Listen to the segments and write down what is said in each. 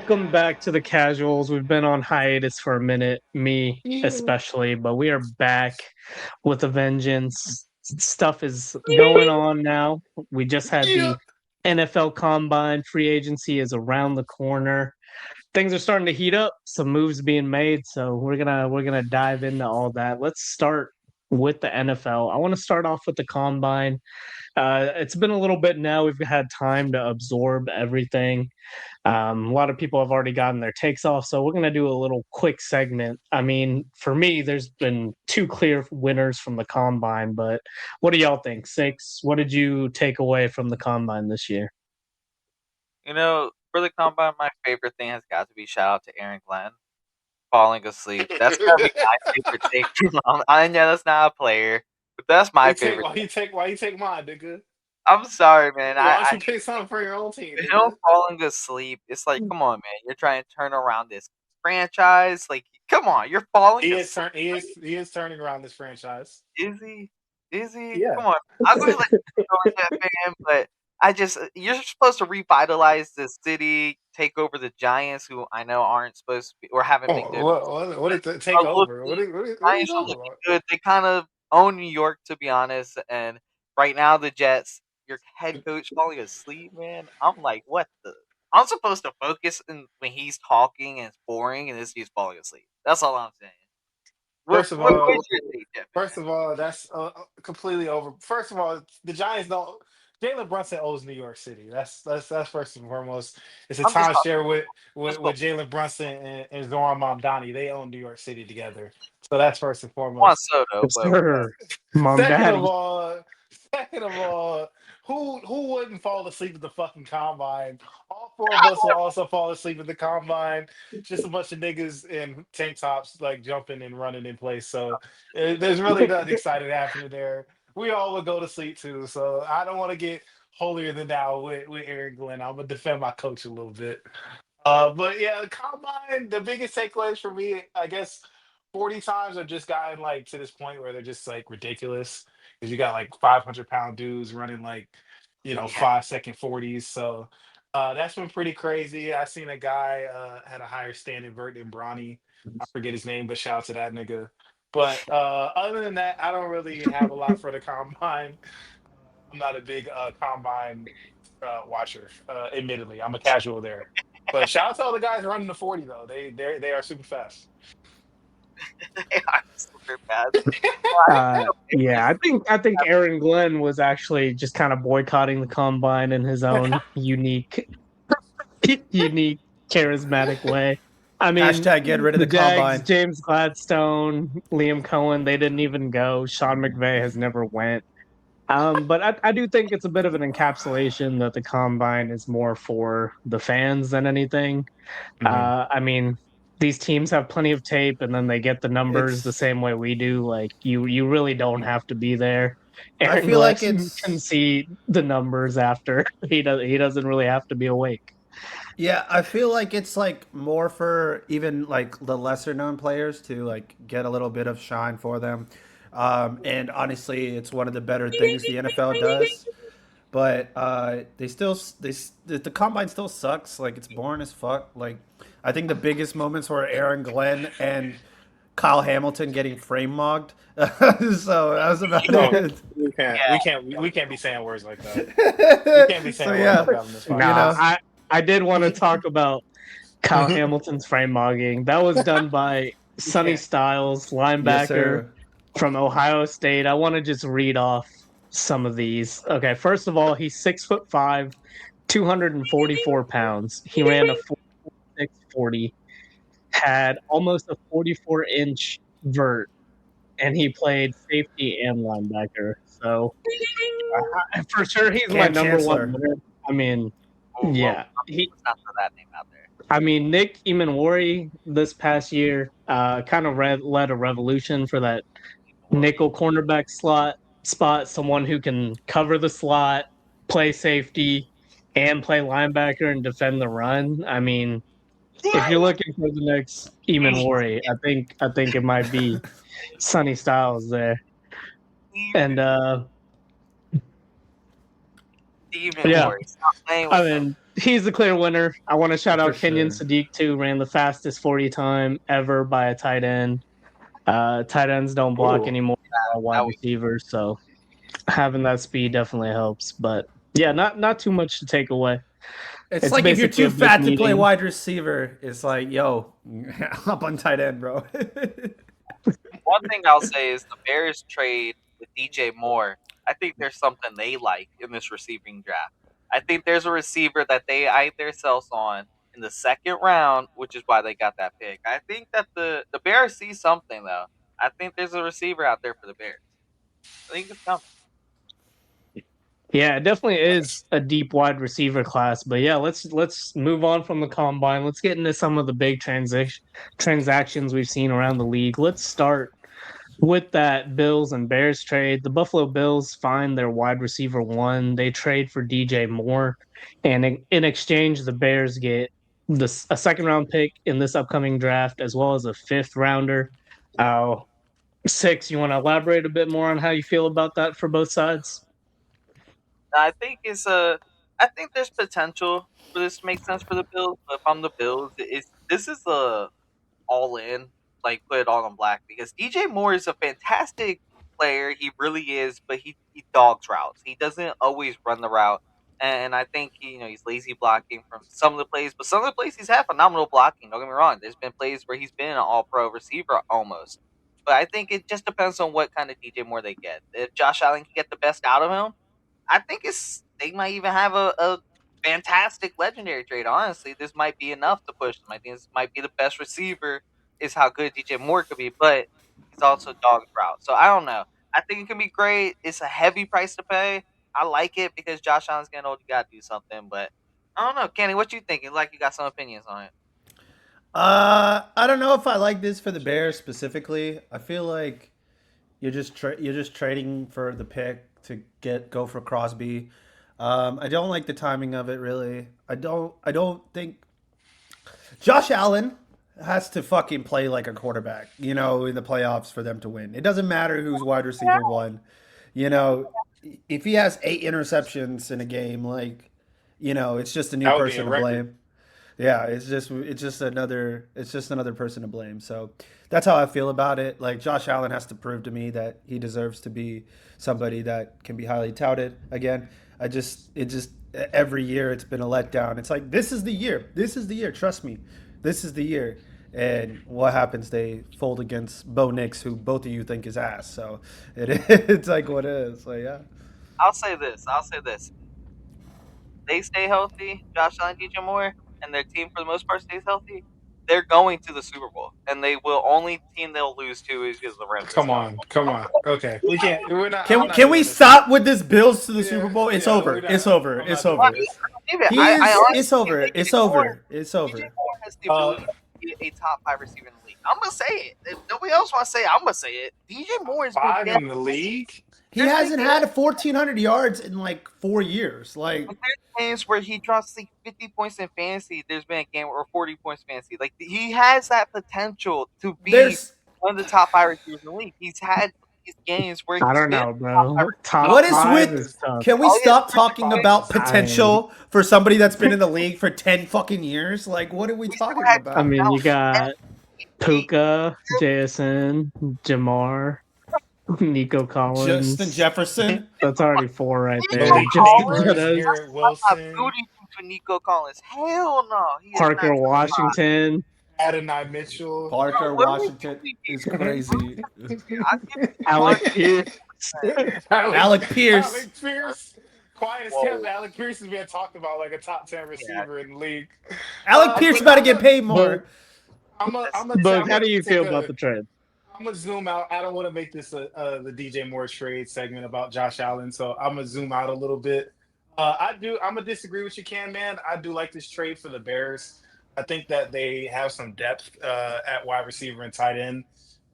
Welcome back to the casuals. We've been on hiatus for a minute, me Yeah. especially, but we are back with a vengeance. Stuff is going on now. We just had Yeah. the NFL Combine. Free agency is around the corner. Things are starting to heat up. Some moves being made, so we're gonna dive into all that. Let's start with the NFL. I want to start off with the Combine. It's been a little bit now. We've had time to absorb everything. A lot of people have already gotten their takes off, so we're going to do a little quick segment. I mean, for me, there's been two clear winners from the combine, but what do y'all think? Six, what did you take away from the combine this year? For the combine, my favorite thing has got to be shout out to Aaron Glenn falling asleep. That's gotta be my favorite take. I know that's not a player, but that's my favorite thing. Why you take mine, nigga? I'm sorry, man. Why don't you pick something for your own team, Him nigga? falling asleep. It's like, come on, man. You're trying to turn around this franchise. Like, come on, you're falling asleep. He is turning around this franchise. Is he? Is he? Yeah. Come on. I'll go like Georgia fan, but you're supposed to revitalize the city, take over the Giants, who I know aren't supposed to be or haven't been Oh, good. what did the take Are over? looking What are you Giants are talking looking about? good. They kind of own New York, to be honest. And right now, the Jets, your head coach falling asleep, man. I'm like, what the? I'm supposed to focus when he's talking and it's boring, and this he's falling asleep. That's all I'm saying. First of What's all, your take, Jeff, First man? of all, that's completely over. First of all, the Giants don't. Jalen Brunson owes New York City. That's first and foremost. It's a I'm just talking timeshare just with Jalen Brunson and Zoran Mamdani. They own New York City together. So that's first and Juan foremost. Soto, Yes, but sir. Mom, Second of daddy. all, second of all, who wouldn't fall asleep at the fucking combine? All four of us will also fall asleep at the combine. Just a bunch of niggas in tank tops like jumping and running in place. So there's really nothing exciting happening there. We all would go to sleep too. So I don't want to get holier than thou with Aaron Glenn. I'm gonna defend my coach a little bit. But yeah, the combine, the biggest takeaways for me, I guess 40 times have just gotten like to this point where they're just like ridiculous. Because you got like 500-pound dudes running like, yeah, 5 second 40s. So that's been pretty crazy. I seen a guy had a higher standing vert than Bronny. I forget his name, but shout out to that nigga. But other than that, I don't really have a lot for the combine. I'm not a big combine watcher. Admittedly, I'm a casual there. But shout out to all the guys running the 40 though. They are super fast. they are super bad. Well, I didn't know Yeah, Bailey's I think Aaron Glenn was actually just kind of boycotting the combine in his own unique, charismatic way. I mean, Hashtag get rid of the the Jags, combine. James Gladstone, Liam Cohen, they didn't even go. Sean McVay has never went. But I do think it's a bit of an encapsulation that the combine is more for the fans than anything. Mhm. I mean, these teams have plenty of tape, and then they get the numbers the It's same way we do. Like you really don't have to be there. I Aaron feel Glenn like can it's see the numbers after he doesn't really have to be awake. yeah, I feel like it's like more for even like the lesser known players to like get a little bit of shine for them. And honestly, it's one of the better things the NFL does. But the combine still sucks. Like it's boring as fuck. Like I think the biggest moments were Aaron Glenn and Kyle Hamilton getting frame mogged. So that was about Oh, it. we can't be saying words like that. We can't be So saying words yeah, like that on this you Nah, know. podcast. I did want to talk about Kyle Hamilton's frame mogging. That was done by We Sonny can't. Styles, Yes, linebacker sir. from Ohio State. I want to just read off some of these. Okay, first of all, he's 6'5", 244 pounds. He ran a 4.640, had almost a 44-inch vert, and he played safety and linebacker. So for sure, he's my Cam number one Chancellor. winner. I mean, whoa, yeah, he. let's not throw that name out there. I mean, Nick Imanwari this past year kind of led a revolution for that nickel cornerback spot, someone who can cover the slot, play safety, and play linebacker and defend the run. I mean, if you're looking for the next Eamon Worry, I think it might be Sunny Styles there. And Demon yeah, Warriors. Stop playing I with them. mean, he's the clear winner. I want to shout For out Kenyon sure. Sadiq too. Ran the fastest 40 time ever by a tight end. Tight ends don't block Ooh. anymore. Wide That was receivers, so having that speed definitely helps. But yeah, not too much to take away. It's It's like if you're basically too a big fat to play meeting. wide receiver, it's like, yo, hop on tight end, bro. one thing I'll say is the Bears trade with DJ Moore. I think there's something they like in this receiving draft. I think there's a receiver that they eyed themselves on in the second round, which is why they got that pick. I think that the Bears see something though. I think there's a receiver out there for the Bears. I think it's coming. Yeah, it definitely is Nice. a deep wide receiver class. But yeah, let's move on from the combine. Let's get into some of the big transactions we've seen around the league. Let's start with that Bills and Bears trade. The Buffalo Bills find their wide receiver one. They trade for DJ Moore, and in exchange, the Bears get a second round pick in this upcoming draft, as well as a fifth rounder. Uh, Six, you want to elaborate a bit more on how you feel about that for both sides? I think it's a. I think there's potential for this to make sense for the Bills. But if I'm the Bills, it's this is a all in, like put it all on black because DJ Moore is a fantastic player. He really is, but he dogs routes. He doesn't always run the route. And I think he's lazy blocking from some of the plays, but some of the plays he's had phenomenal blocking. Don't get me wrong. There's been plays where he's been an all pro receiver almost. But I think it just depends on what kind of DJ Moore they get. If Josh Allen can get the best out of him, I think they might even have a fantastic legendary trade. Honestly, this might be enough to push them. I think this might be the best receiver. Is how good DJ Moore could be, but he's also dog's route. So I don't know. I think it can be great. It's a heavy price to pay. I like it because Josh Allen's getting old. You gotta do something, but I don't know, Kenny. What you thinking? Like you got some opinions on it. I don't know if I like this for the Bears specifically. I feel like you're just trading for the pick to go for Crosby. I don't like the timing of it really. I don't think Josh Allen has to fucking play like a quarterback, in the playoffs for them to win. It doesn't matter who's wide receiver one. You know, if he has 8 interceptions in a game, like, it's just a new That would be a person to record. blame. Yeah, it's just another person to blame. So that's how I feel about it. Like Josh Allen has to prove to me that he deserves to be somebody that can be highly touted again. It just every year it's been a letdown. It's like this is the year. This is the year. Trust me, this is the year. And what happens? They fold against Bo Nix, who both of you think is ass. So it's like what it is. So yeah. I'll say this. I'll say this. They stay healthy, Josh Allen, DJ Moore, and their team for the most part stays healthy. They're going to the Super Bowl, and they will only team they'll lose to is the Rams this Come time. on, come on. Okay, we can't. We're not. Can I'm we, not can we doing this. stop with this Bills to the Super Yeah, Bowl? It's yeah. We're over. not. It's over. I'm It's not doing Well, over. this. I believe it. He I is. honestly It's over. think It's DJ over. Moore has the Uh, ability to be a top five receiver in the league. I'm gonna say it. If nobody else wants to say it, I'm gonna say it. DJ Moore is going five to in the league. He there's been hasn't had 1,400 yards in like 4 years. Like But there's games where he drops like 50 points in fantasy. There's been a game or 40 points in fantasy. Like he has that potential to be there's one of the top five receivers in the league. He's had these games where I he's don't been know, a top five bro. receiver. Top what is five with. is tough. Can we Oh yeah, stop there's talking been about games. potential for somebody that's been in the league for 10 fucking years? Like what are we We still talking had I Josh about? mean, you Allen, got MVP. Puka, JSN, Jamar, Nico Justin Collins. Jefferson, That's already four right Nico there. Malik Just to Collins. get Neighbors, us Garrett I'm not Wilson, booting for Nico Collins. Hell no, he is not Parker top five. Washington, Adonai Mitchell, Bro, Parker what are we Washington doing is here? crazy. I'll give you Alec Parker. Pierce. Alec, Alec Pierce. Alec Pierce. Quiet as kept. Whoa. Alec Pierce is being talked about like a top 10 Yeah. receiver in the league. Alec Pierce But about to get paid But more. That's but I'm how gonna do you take feel a. about the trade? I'm gonna zoom out. I don't want to make this the DJ Moore trade segment about Josh Allen, so I'm gonna zoom out a little bit. I do. I'm gonna disagree with you, Can man. I do like this trade for the Bears. I think that they have some depth at wide receiver and tight end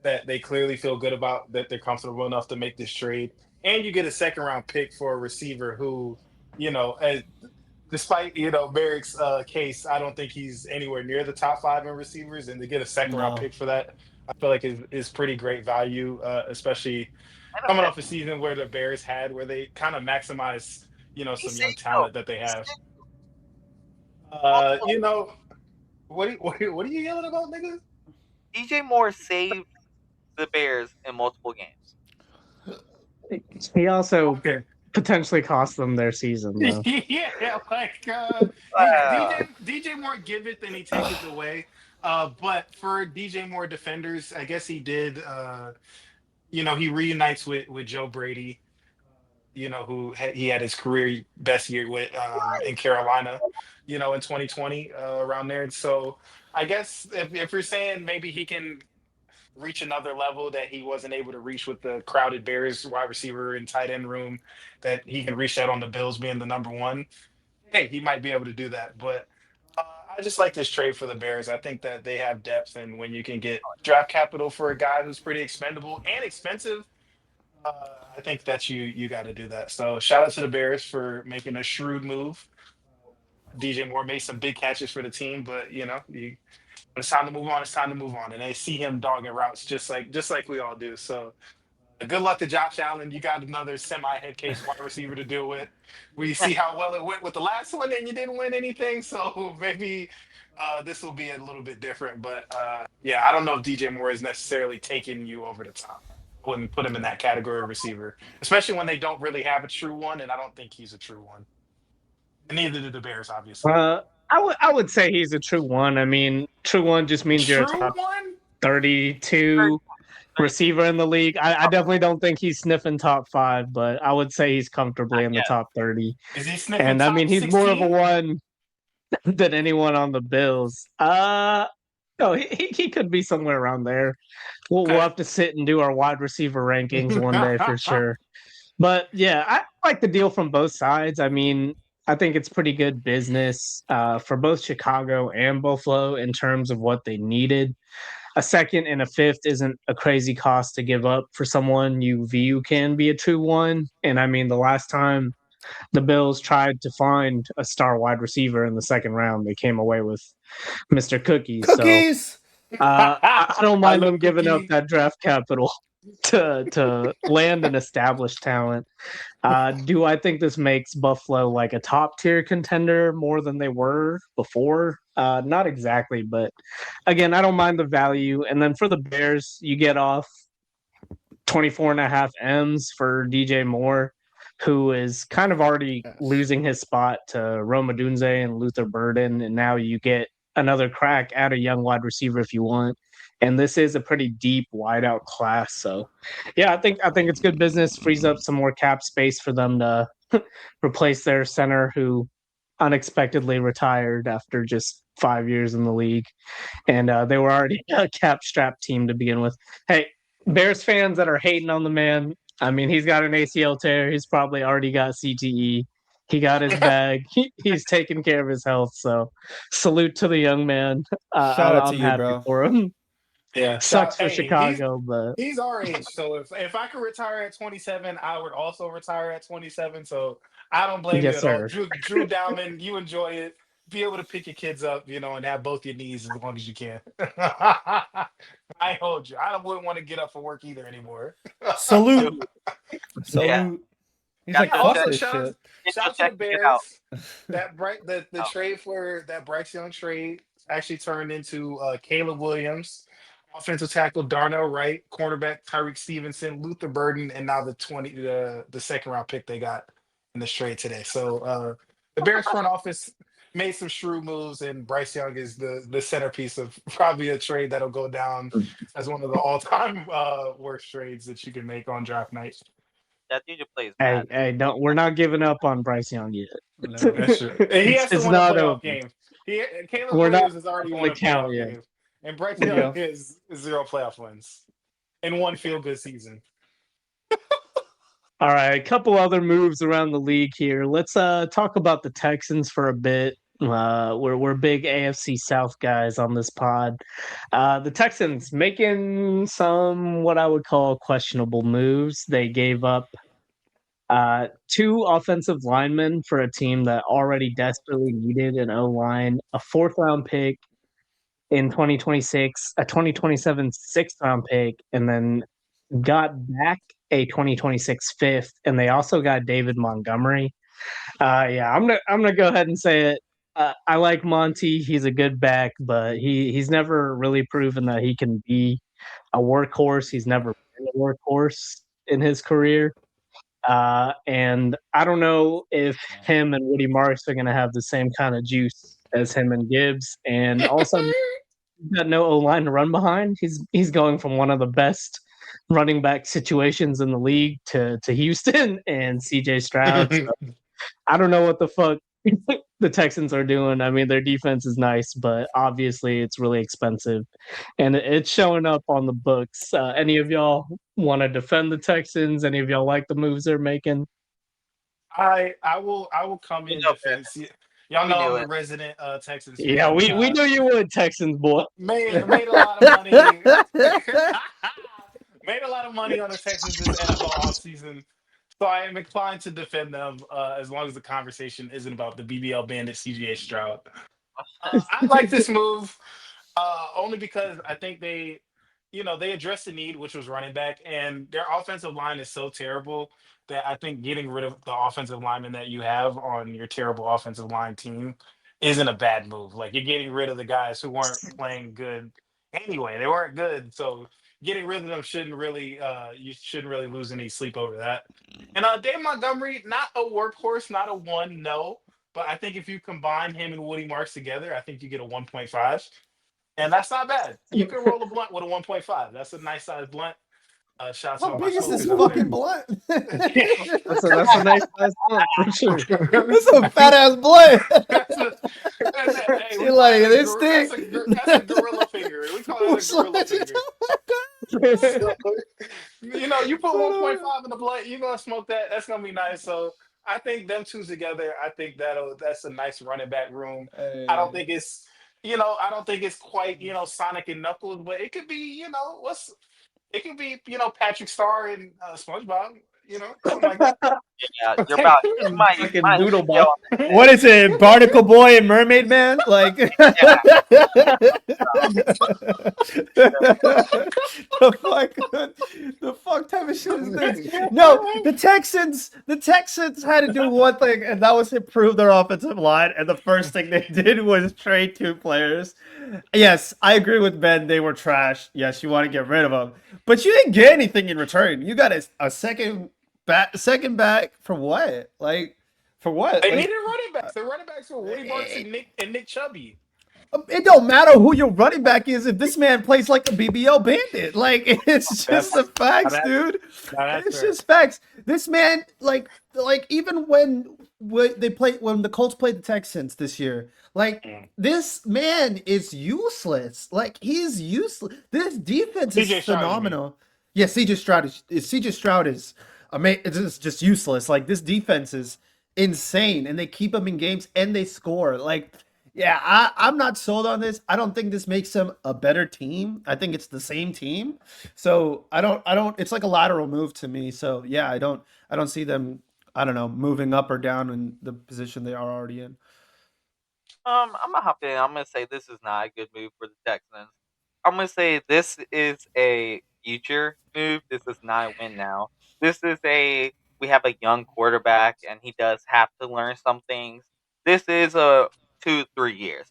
that they clearly feel good about. That they're comfortable enough to make this trade, and you get a second round pick for a receiver who, you know, despite Merrick's case, I don't think he's anywhere near the top five in receivers, and to get a second round No. pick for that, I feel like is pretty great value, especially and a coming fifth. off a season where the Bears had where they kind of maximize He some young said, yo, talent that they he have. said You know, what are you yelling about, nigga? DJ Moore saved the Bears in multiple games. He also Okay. potentially cost them their season, though. Yeah, like DJ Moore give it, then he take it away. But for DJ Moore defenders, I guess he did. He reunites with Joe Brady. He had his career best year with in Carolina. In 2020 around there. So I guess if you're saying maybe he can reach another level that he wasn't able to reach with the crowded Bears wide receiver and tight end room, that he can reach that on the Bills being the number one. Hey, he might be able to do that. But uh, I just like this trade for the Bears. I think that they have depth, and when you can get draft capital for a guy who's pretty expendable and expensive, uh, I think that you got to do that. So shout out to the Bears for making a shrewd move. DJ Moore made some big catches for the team, but when it's time to move on, it's time to move on. And they see him dogging routes just like we all do. So good luck to Josh Allen. You got another semi head case wide receiver to deal with. We see how well it went with the last one, and you didn't win anything. So maybe this will be a little bit different. But yeah, I don't know if DJ Moore is necessarily taking you over the top. Wouldn't put him in that category of receiver, especially when they don't really have a true one, and I don't think he's a true one. And neither do the Bears, obviously. I would say he's a true one. I mean, true one just means you're a True top one? 32 receiver in the league. I definitely don't think he's sniffing top 5, but I would say he's comfortably in the Yeah. top 30. Is he sniffing And I top mean, he's more of a 16? one than anyone on the Bills. No, he could be somewhere around there. We'll Okay. have to sit and do our wide receiver rankings one day for sure. But yeah, I like the deal from both sides. I mean, I think it's pretty good business for both Chicago and Buffalo in terms of what they needed. A second and a fifth isn't a crazy cost to give up for someone you view can be a true one. And I mean, the last time the Bills tried to find a star wide receiver in the second round, they came away with Mr. Cookies. So Cookies. I don't I mind love them giving up Cookie. that draft capital to land an established talent. Do I think this makes Buffalo like a top tier contender more than they were before? Not exactly, but again, I don't mind the value. And then for the Bears, you get off 24 and a half M's for DJ Moore, who is kind of already Yes. losing his spot to Roma Dunze and Luther Burden. And now you get another crack at a young wide receiver if you want. And this is a pretty deep wideout class. So yeah, I think it's good business, frees up some more cap space for them to replace their center who unexpectedly retired after just 5 years in the league. And they were already a cap strap team to begin with. Hey, Bears fans that are hating on the man, I mean, he's got an ACL tear. He's probably already got CTE. He got his bag. He's taking care of his health. So, salute to the young man. Shout out to I'm you, happy bro. for him. Yeah. Sucks for Hey, he's Chicago, but he's our age. So if I could retire at 27, I would also retire at 27. So I don't blame you yes, at all. sir. Drew Dowman, you enjoy it. Be able to pick your kids up, and have both your knees as long as you can. I hold you. I wouldn't want to get up for work either anymore. Salute. Yeah. Salute. He's Yeah, like, go fuck Also, this shout shit. shout to the check it out. Bears. The Oh, trade for that Bryce Young trade actually turned into Caleb Williams, offensive tackle Darnell Wright, cornerback Tyreek Stevenson, Luther Burden, and now the second round pick they got in this trade today. So the Bears front office made some shrewd moves, and Bryce Young is the centerpiece of probably a trade that'll go down as one of the all time worst trades that you can make on draft night. that dude just plays Hey, mad. hey, don't. We're not giving up on Bryce Young yet. No. That's true. And he has to It's win a not playoff over. game. Caleb We're not Williams has already on won the a count playoff yet. game, and Bryce There you Young go. is 0 playoff wins in one feel good season. All right, a couple other moves around the league here. Let's talk about the Texans for a bit. We're big AFC South guys on this pod. The Texans making some what I would call questionable moves. They gave up two offensive linemen for a team that already desperately needed an O line, a fourth round pick in 2026, a 2027 sixth round pick, and then got back a 2026 fifth, and they also got David Montgomery. Yeah, I'm gonna go ahead and say it. I like Monty. He's a good back, but he's never really proven that he can be a workhorse. He's never been a workhorse in his career. And I don't know if him and Woody Marks are going to have the same kind of juice as him and Gibbs. And also, he's got no O line to run behind. He's going from one of the best running back situations in the league to Houston and CJ Stroud. So I don't know what the fuck the Texans are doing. I mean, their defense is nice, but obviously it's really expensive, and it's showing up on the books. Any of y'all want to defend the Texans? Any of y'all like the moves they're making? I will come We in know it. defense. Y'all We know knew I'm a it. resident Texans Yeah, fan. we knew you would, Texans boy. Made a lot of money. Made a lot of money on the Texans this NFL offseason. So I am inclined to defend them as long as the conversation isn't about the BBL bandit CJ Stroud. I like this move only because I think they addressed the need, which was running back, and their offensive line is so terrible that I think getting rid of the offensive lineman that you have on your terrible offensive line team isn't a bad move. Like you're getting rid of the guys who weren't playing good anyway. They weren't good, so getting rid of them shouldn't really you shouldn't really lose any sleep over that. And Dave Montgomery, not a workhorse, not a one, no. But I think if you combine him and Woody Marks together, I think you get a 1.5. And that's not bad. You can roll a blunt with a 1.5. That's a nice size blunt. Shouts to How all my big is this smokers out fucking there. blunt? That's a nice size bump for sure. This is a fat ass blunt. Hey, we You call like that this thing? that's a gorilla finger. We call that a gorilla finger. So, you put 1.5 in the blunt, you're gonna smoke that. That's gonna be nice. So I think them two together, I think that's a nice running back room. I don't Hey. think it's I don't think it's quite, Sonic and Knuckles, but it could be, it could be, Patrick Star and SpongeBob, something like that. Yeah, you're about you Fucking might hit the Doodlebug. nail on the head. What is it? Barnacle Boy and Mermaid Man? Like Yeah, the fuck the fuck type of shit is this? No, the Texans had to do one thing, and that was improve their offensive line, and the first thing they did was trade two players. Yes, I agree with Ben. They were trash. Yes, you want to get rid of them, but you didn't get anything in return. You got a second back for what? Like for what? They Like needed running backs. The running backs were Woody Marks it, and Nick Chubby. it don't matter who your running back is if this man plays like a BBL bandit. Like it's just That's the facts, that's dude. that's It's fair. just facts. This man, like even when the Colts played the Texans this year, like Mm. this man is useless. Like he's useless. This defense is CJ Stroud, you mean? phenomenal. Yeah, CJ Stroud is amazing. It's just useless. Like this defense is insane, and they keep them in games and they score. Like, yeah, I'm not sold on this. I don't think this makes them a better team. I think it's the same team. So I don't. It's like a lateral move to me. So yeah, I don't see them. I don't know, moving up or down in the position they are already in. I'm gonna hop in. I'm gonna say this is not a good move for the Texans. I'm gonna say this is a future move. This is not a win now. This is a we have a young quarterback and he does have to learn some things. This is a 2 3 years.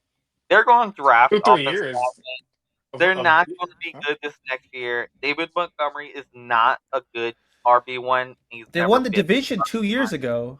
They're going to draft Two, three offensive years linemen. of, They're of not going to be huh? good this next year. David Montgomery is not a good RB1. He's They never won the been division a 2 years RB1, ago.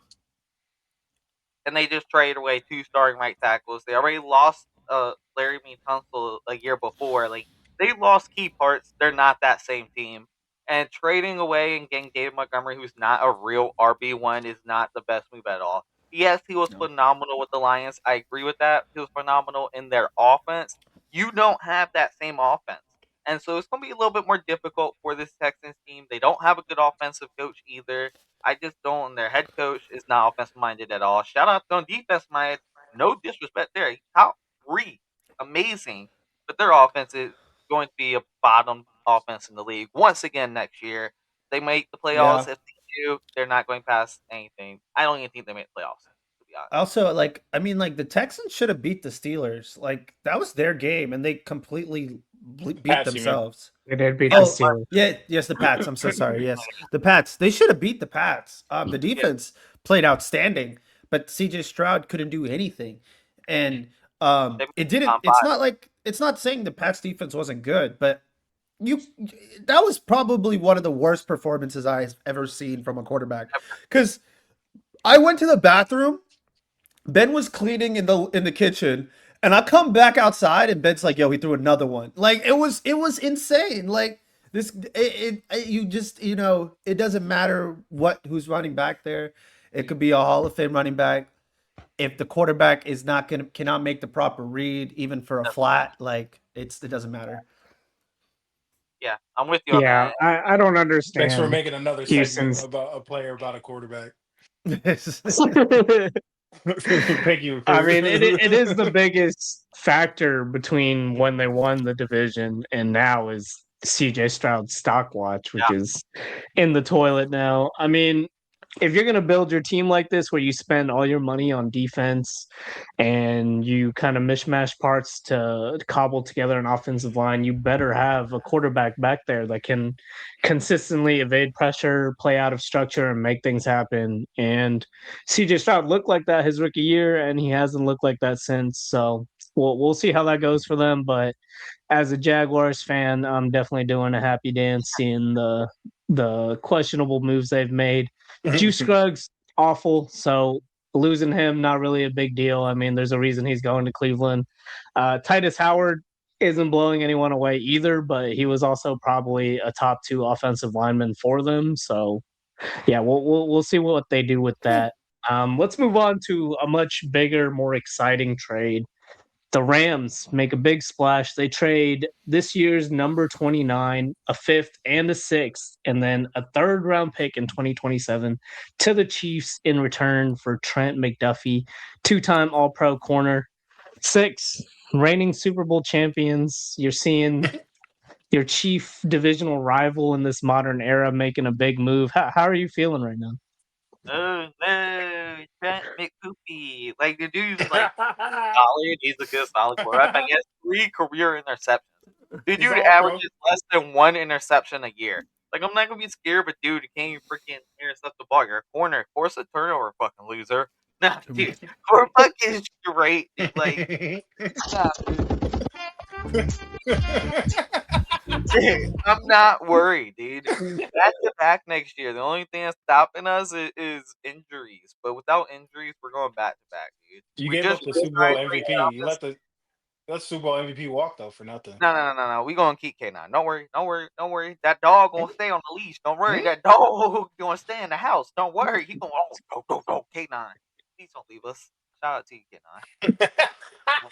and they just traded away two starting right tackles. They already lost Larry Tunsil a year before. Like they lost key parts. They're not that same team. And trading away and getting David Montgomery, who's not a real RB1, is not the best move at all. Yes, he was No. phenomenal with the Lions. I agree with that. He was phenomenal in their offense. You don't have that same offense. And so it's going to be a little bit more difficult for this Texans team. They don't have a good offensive coach either. I just don't. Their head coach is not offensive minded at all. Shout out to on defense minded. No disrespect there. Top three, amazing, but their offense is going to be a bottom offense in the league once again next year. They make the playoffs. Yeah. If they do, they're not going past anything. I don't even think they make playoffs. To be honest, Also, like, I mean, like the Texans should have beat the Steelers. Like that was their game, and they completely beat Pats, you mean? themselves. They did beat the Oh, Steelers. yeah, yes, the Pats. I'm so sorry. Yes, the Pats. They should have beat the Pats. The yeah, defense played outstanding, but CJ Stroud couldn't do anything. and They made it the didn't. top five. It's not saying the Pats defense wasn't good, but you that was probably one of the worst performances I've ever seen from a quarterback. Because I went to the bathroom. Ben was cleaning in the kitchen, and I come back outside, and Ben's like, "Yo, he threw another one." Like it was insane. Like this, you just it doesn't matter who's running back there. It could be a Hall of Fame running back. If the quarterback is not gonna cannot make the proper read, even for a flat, like it doesn't matter. Yeah, I'm with you on Yeah, that. I don't Thanks for understand making another segment Houston's. about a player about a quarterback. I Thank you for. mean, it is the biggest factor between when they won the division and now is CJ Stroud's stock watch, which Yeah, is in the toilet now. I mean, if you're going to build your team like this, where you spend all your money on defense and you kind of mishmash parts to cobble together an offensive line, you better have a quarterback back there that can consistently evade pressure, play out of structure, and make things happen. And CJ Stroud looked like that his rookie year, and he hasn't looked like that since. So we'll see how that goes for them. But as a Jaguars fan, I'm definitely doing a happy dance seeing the questionable moves they've made. Juice Scruggs awful, so losing him not really a big deal. I mean, there's a reason he's going to Cleveland. Titus Howard isn't blowing anyone away either, but he was also probably a top 2 offensive lineman for them. So yeah, we'll see what they do with that. Let's move on to a much bigger, more exciting trade. The Rams make a big splash. They trade this year's number 29, a fifth and a sixth, and then a third round pick in 2027 to the Chiefs in return for Trent McDuffie, 2-time All Pro corner. 6, reigning Super Bowl champions. You're seeing your chief divisional rival in this modern era making a big move. How are you feeling right now? oh no, Trent McPoopy. Like the dude's like solid. He's a good solid quarterback. I guess 3 career interceptions. The He's dude all pro. averages less than 1 interception a year. Like I'm not gonna be scared of a dude who can't even freaking intercept the ball. You're a corner, force a turnover, fucking loser. Nah, dude, we're fucking straight, dude. Like, nah, dude, I'm not worried, dude. Back to back next year. The only thing that's stopping us is injuries. But without injuries, we're going back to back, dude. You We gave just up the Super Bowl realized right MVP. now You this. let the That's Super Bowl MVP walk though for nothing. No. We gonna keep K9. Don't worry. Don't worry. Don't worry. That dog Hmm? gonna stay on the leash. Don't worry. Hmm? That dog gonna stay in the house. Don't worry. He gonna go K9. Please don't leave us. Shout out to you, K9.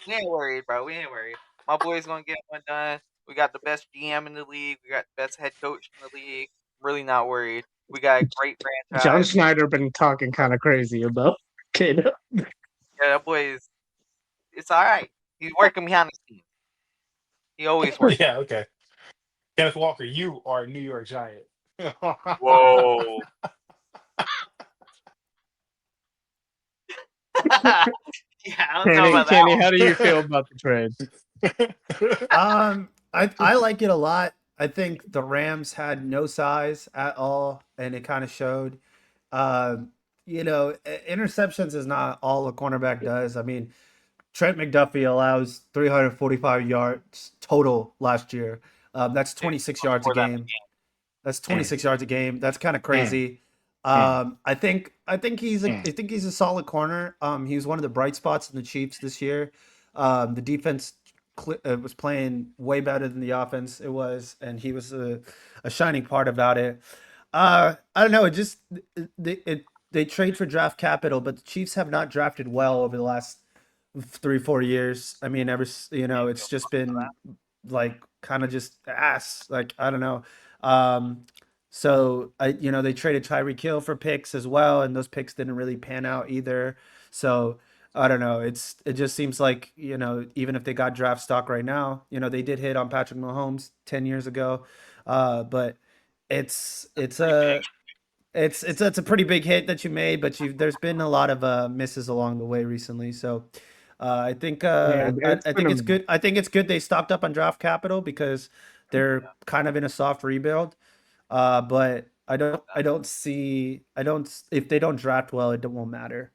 We ain't worried, bro. We ain't worried. My boy's gonna get one done. We got the best GM in the league. We got the best head coach in the league. Really not worried. We got a great John franchise. Schneider been talking kind of crazy about Kid. Yeah, that boy is. It's all right. He's working behind the scenes. He always works. Yeah, okay. Kenneth Walker, you are a New York Giant. Whoa. Yeah, I don't know about that Kenny, one. how do you feel about the trade? I like it a lot. I think the Rams had no size at all, and it kind of showed. Interceptions is not all a cornerback does. I mean, Trent McDuffie allows 345 yards total last year. That's Dude, 26 yards a more than the game. game. That's 26 yards a game. That's kind of Mm, crazy. mm, I think he's a solid corner. He was one of the bright spots in the Chiefs this year. The defense was playing way better than the offense it was, and he was a shining part about it. I don't know. They trade for draft capital, but the Chiefs have not drafted well over the last 3 4 years. I mean, Can't it's feel just for been that. like kind of just ass. Like I don't know. Um, so they traded Tyreek Hill for picks as well, and those picks didn't really pan out either. So I don't know. It just seems like even if they got draft stock right now, they did hit on Patrick Mahomes 10 years ago, but it's Pretty big. a it's a pretty big hit that you made, but there's been a lot of misses along the way recently. So Yeah, it's I been think a it's good. I think it's good they stocked up on draft capital because they're kind of in a soft rebuild. But I don't see I don't if they don't draft well, it won't matter.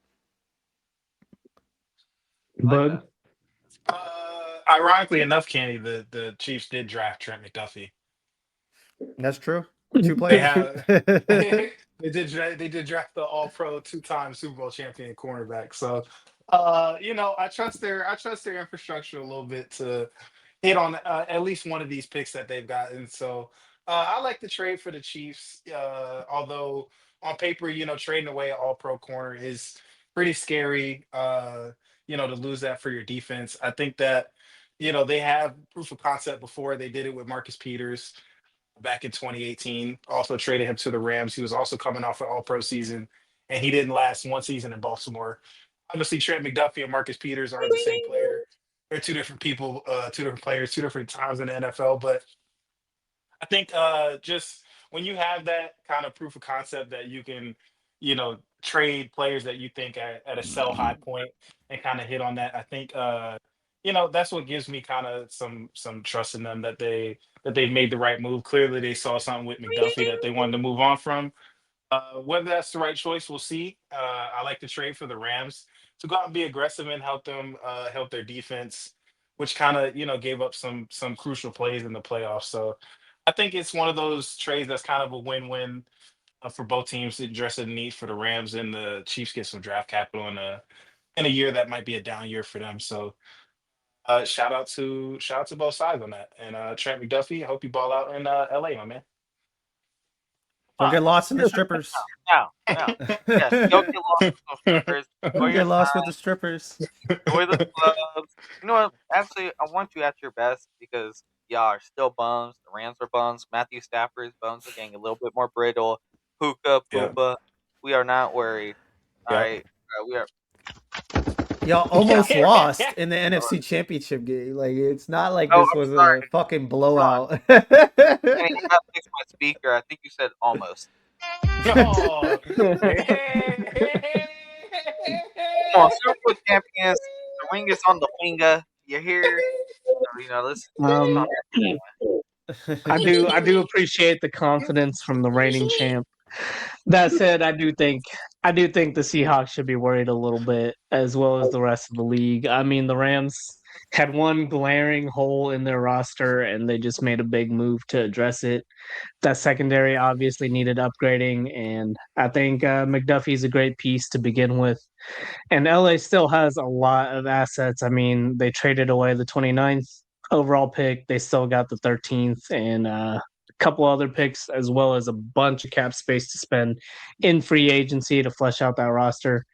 like Bug. that. Ironically enough, Kenny, the Chiefs did draft Trent McDuffie. That's true. 2 They players. have they did draft the All Pro 2-time Super Bowl champion cornerback. So, I trust their infrastructure a little bit to hit on at least one of these picks that they've gotten. So, I like the trade for the Chiefs. Although on paper, trading away an All Pro corner is pretty scary. To lose that for your defense. I think that they have proof of concept before. They did it with Marcus Peters back in 2018. Also traded him to the Rams. He was also coming off an All Pro season, and he didn't last one season in Baltimore. Obviously, Trent McDuffie and Marcus Peters aren't the same player. They're two different people, two different players, two different times in the NFL. But I think just when you have that kind of proof of concept that you can, trade players that you think at a sell high point and kind of hit on that, I think that's what gives me kind of some trust in them that they made the right move. Clearly, they saw something with McDuffie that they wanted to move on from. Whether that's the right choice, we'll see. I like the trade for the Rams to go out and be aggressive and help them help their defense, which kind of gave up some crucial plays in the playoffs. So I think it's one of those trades that's kind of a win-win for both teams to address a need for the Rams, and the Chiefs get some draft capital in a year that might be a down year for them. So shout out to both sides on that. And Trent McDuffie, I hope you ball out in LA, my man. Don't Huh. get lost in the strippers. No, no. Yes, go get lost with those strippers. Enjoy Don't your get lost with time. the strippers. Enjoy the clubs. You know what? Actually, I want you at your best because y'all are still bums. The Rams are bums. Matthew Stafford's bones are getting a little bit more brittle. Puka, Yep. Poopa. We are not worried. All Yep. right. We are. Y'all Yeah. almost lost in the NFC Championship game. Like it's not like Oh, this I'm was a sorry. fucking Hold on. blowout. Kenny, I gotta fix my speaker. I think you said almost. Oh, hey, hey, hey, hey, Come on, Super Bowl champions. The ring is on the finger. You're here. So, let's calm um, down. I do appreciate the confidence from the reigning champ. That said, I do think the Seahawks should be worried a little bit, as well as the rest of the league. I mean, the Rams had one glaring hole in their roster, and they just made a big move to address it. That secondary obviously needed upgrading, and I think McDuffie's a great piece to begin with. And LA still has a lot of assets. I mean, they traded away the 29th overall pick. They still got the 13th and a couple other picks, as well as a bunch of cap space to spend in free agency to flesh out that roster.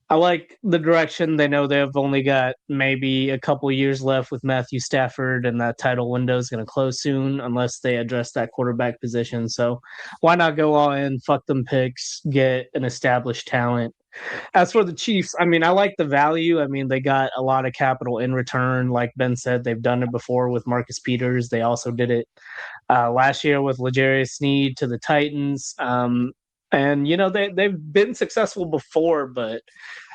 I like the direction. They know they've only got maybe a couple years left with Matthew Stafford, and that title window is going to close soon unless they address that quarterback position. So why not go all in, fuck them picks, get an established talent? As for the Chiefs, I mean, I like the value. I mean, they got a lot of capital in return. Like Ben said, they've done it before with Marcus Peters. They also did it last year with L'Jarius Sneed to the Titans. And they've been successful before, but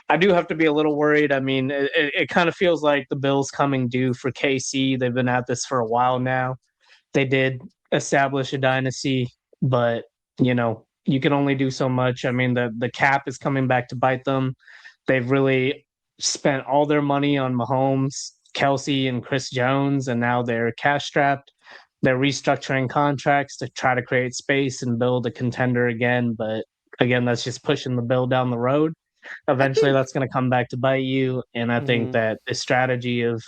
I do have to be a little worried. I mean, it kind of feels like the Bills coming due for KC. They've been at this for a while now. They did establish a dynasty, but you can only do so much. I mean, the cap is coming back to bite them. They've really spent all their money on Mahomes, Kelsey, and Chris Jones, and now they're cash strapped. They're restructuring contracts to try to create space and build a contender again. But again, that's just pushing the bill down the road. Eventually, that's going to come back to bite you. And I think Mhm. that the strategy of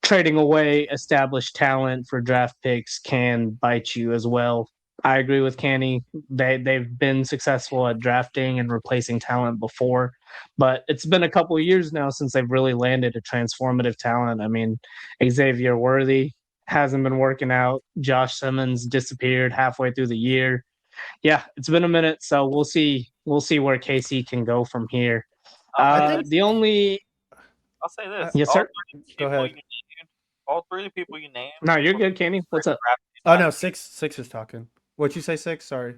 trading away established talent for draft picks can bite you as well. I agree with Canny. They've been successful at drafting and replacing talent before, but it's been a couple of years now since they've really landed a transformative talent. I mean, Xavier Worthy hasn't been working out. Josh Simmons disappeared halfway through the year. Yeah, it's been a minute, so we'll see. We'll see where KC can go from here. I I'll think. The only say this: yes, all sir. three Go people ahead. you named, all three people you named, No, you're were good, Canny. What's up? drafted Oh by no, the Chiefs. six is talking. What'd you say? 6? Sorry.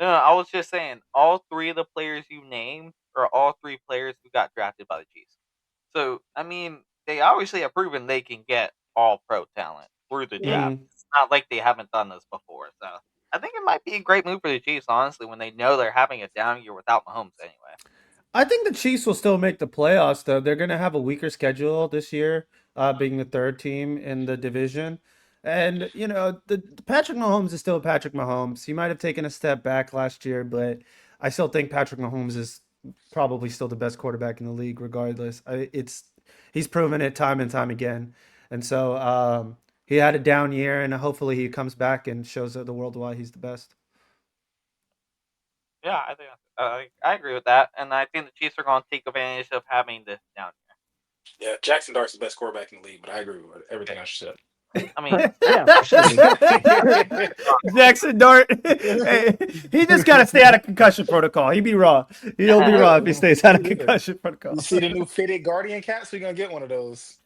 No, I was just saying, all three of the players you named are all three players who got drafted by the Chiefs. So, I mean, they obviously have proven they can get all pro talent through the Yeah. draft. It's not like they haven't done this before. So, I think it might be a great move for the Chiefs, honestly, when they know they're having a down year without Mahomes anyway. I think the Chiefs will still make the playoffs, though. They're going to have a weaker schedule this year, being the third team in the division. And, the Patrick Mahomes is still Patrick Mahomes. He might have taken a step back last year, but I still think Patrick Mahomes is probably still the best quarterback in the league, regardless. He's proven it time and time again. And so he had a down year, and hopefully he comes back and shows the world why he's the best. Yeah, I think I agree with that, and I think the Chiefs are going to take advantage of having this down Yeah, Jackson Dart's the best quarterback in the league, but I agree with everything I said. I mean, Yeah, for sure. Jackson Dart, hey, he just got to stay out of concussion protocol. He'll be raw if he stays out of concussion protocol. You see the new fitted Guardian caps? We're gonna get one of those.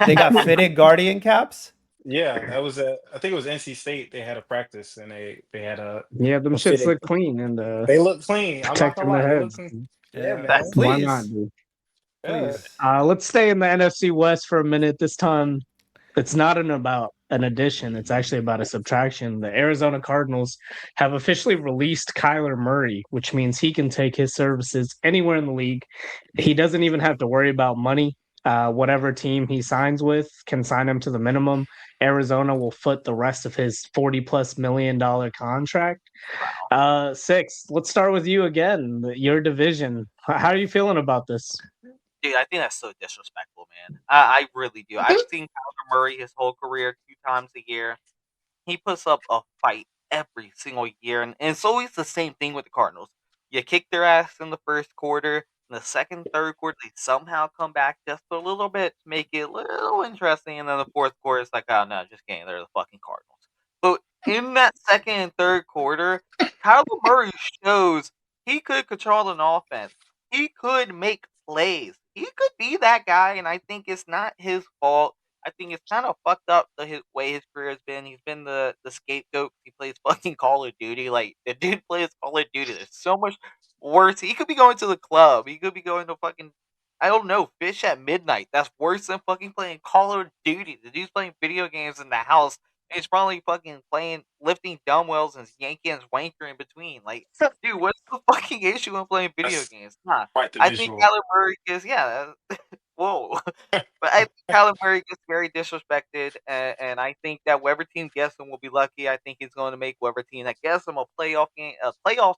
They got fitted Guardian caps. Yeah, that was I think it was NC State. They had a practice and they had a Yeah, them a shits fitted. look clean and They look clean. I'm not protecting gonna lie. their They look heads. clean. Yeah, Yeah, man. That's- Why please, not, dude? please. Let's stay in the NFC West for a minute. This time, it's not about an addition. It's actually about a subtraction. The Arizona Cardinals have officially released Kyler Murray, which means he can take his services anywhere in the league. He doesn't even have to worry about money. Whatever team he signs with can sign him to the minimum. Arizona will foot the rest of his $40+ million contract. Six, let's start with you again. Your division. How are you feeling about this? Dude, I think that's so disrespectful, man. I really do. I've seen Kyler Murray his whole career 2 times a year. He puts up a fight every single year, and it's always the same thing with the Cardinals. You kick their ass in the first quarter, in the second, third quarter, they somehow come back just a little bit to make it a little interesting, and then the fourth quarter, it's like, oh no, just kidding, they're the fucking Cardinals. But in that second and third quarter, Kyler Murray shows he could control an offense. He could make plays. He could be that guy, and I think it's not his fault. I think it's kind of fucked up the way his career has been. He's been the scapegoat. He plays fucking Call of Duty. Like, the dude plays Call of Duty. There's so much worse. He could be going to the club. He could be going to fucking, I don't know, fish at midnight. That's worse than fucking playing Call of Duty. The dude's playing video games in the house. And he's probably fucking lifting dumbbells and yanking his wanker in between. Like, dude, what's the fucking issue in playing video That's games? Nah, quite the I think visual. Kyler Murray is, whoa. But I think Kyler Murray gets very disrespected, and I think that whoever team gets him will be lucky. I think he's going to make whoever team that gets him a playoff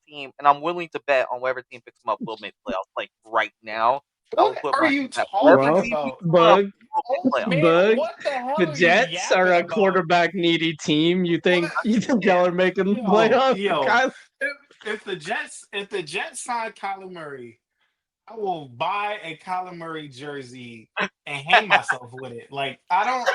team, and I'm willing to bet on whoever team picks him up will make playoffs. Like right now, I will What put are my you that whoever talking Well, team about? picks him up Bug, will make playoffs. Man, Bug. what the hell The are you Jets are yapping a about? quarterback needy team. You think What? y'all are making Yo, playoffs? yo. Kyler? If the Jets sign Kyler Murray, I will buy a Kyler Murray jersey and hang myself with it. Like I don't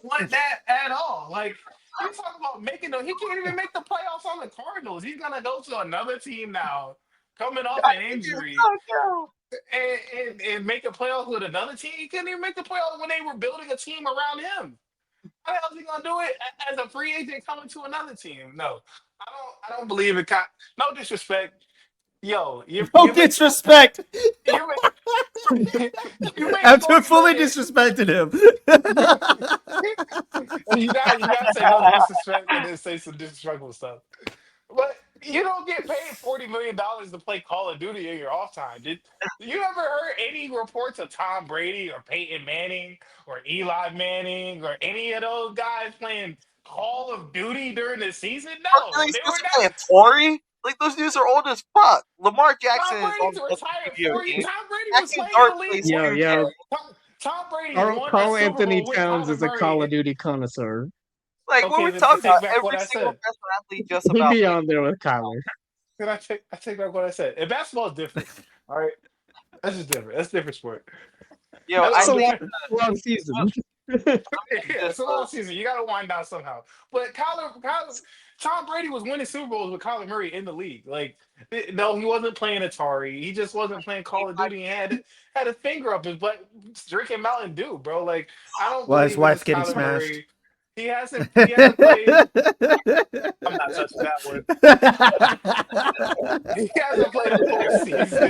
want that at all. Like you talking about he can't even make the playoffs on the Cardinals. He's gonna go to another team now, coming off an injury, and make a playoffs with another team. He couldn't even make the playoffs when they were building a team around him. How the hell is he gonna do it as a free agent coming to another team? No, I don't believe it. No disrespect. Yo, No disrespect. you make After fully $40 million. disrespected him. You gotta say no disrespect and then say some disrespectful stuff. But you don't get paid $40 million to play Call of Duty in your off time. Did you ever heard any reports of Tom Brady or Peyton Manning or Eli Manning or any of those guys playing Call of Duty during the season? No, Are they they supposed were to not. play Atari? Like those dudes are old as fuck. Lamar Jackson Tom is on Brady's the retired video 40. game. Tom Brady was Jackson playing in Dart the league. plays Yo, 2K. yo. Tom Brady won a Carl Super Anthony Bowl with Towns Kyler is a Call of Murray. Duty connoisseur. Like when Okay, we then talk take about back what every I single said. professional athlete just He'd about be plays on there with Kyler. I take back what I said. And basketball is different. All right, that's just different. That's a different sport. Yo, I'm It's a just- long season. yeah, it's a long season. You got to wind down somehow. But Tom Brady was winning Super Bowls with Kyler Murray in the league. Like, no, he wasn't playing Atari. He just wasn't playing Call of Duty and had a finger up his butt drinking Mountain Dew, bro. Like, I don't While his believe in wife's this getting Kyler smashed. Murray. He hasn't played. I'm not touching that one. He hasn't played a full season.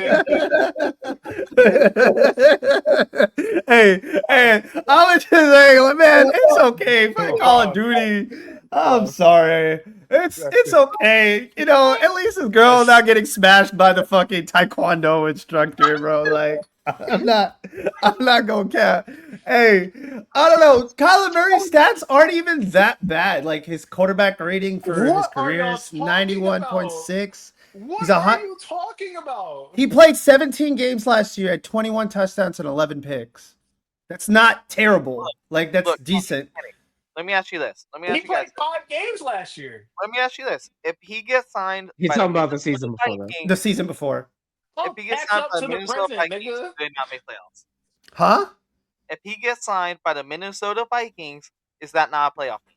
hey, I was just like, man, it's okay. Play Call of Duty. I'm sorry. It's okay. You know, at least his girl not getting smashed by the fucking taekwondo instructor, bro. Like, I'm not gonna care. Hey, I don't know. Kyler Murray's stats aren't even that bad. Like his quarterback rating for his What are career y'all is talking about? 91.6. What He's a are hot. you talking about? He played 17 games last year, had 21 touchdowns and 11 picks. That's not terrible. Like that's Look, decent. let me ask you this. Let me He ask you guys. played 5 games last year. Let me ask you this: if he gets signed He's by talking the about the season before that. Vikings, The season before. if Don't he gets catch signed up by to the the Minnesota present, Vikings, nigga. they did not make playoffs. Huh? If he gets signed by the Minnesota Vikings, is that not a playoff team?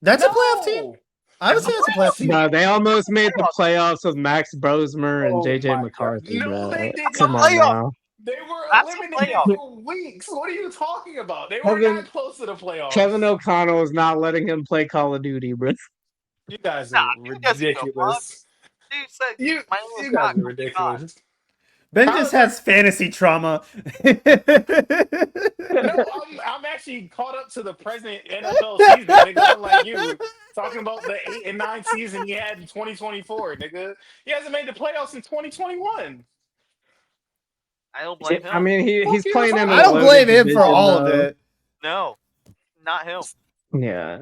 That's a playoff team. No. I would It's say a it's a playoff team. No, they almost made the playoff. playoffs with Max Brosmer and Oh JJ my god. McCarthy, No, they bro. did Come not. on Playoff. now. They were That's a eliminated playoff. for weeks. What are you talking about? They were Kevin not close to the Kevin playoffs. O'Connell is not letting him play Call of Duty, bro. You guys Nah, are dude doesn't give a fuck. ridiculous. Dude said You my you name's guys not are gonna be God. ridiculous. Ben Kyler just Murray- has fantasy trauma. No, I'm actually caught up to the present NFL season, nigga. Unlike you, talking about the 8 and 9 season he had in 2024, nigga. He hasn't made the playoffs in 2021. I don't blame I him. mean, Fuck he's you playing in talking a I don't about? loaded blame him for division, all of though. it. No, not him. Yeah,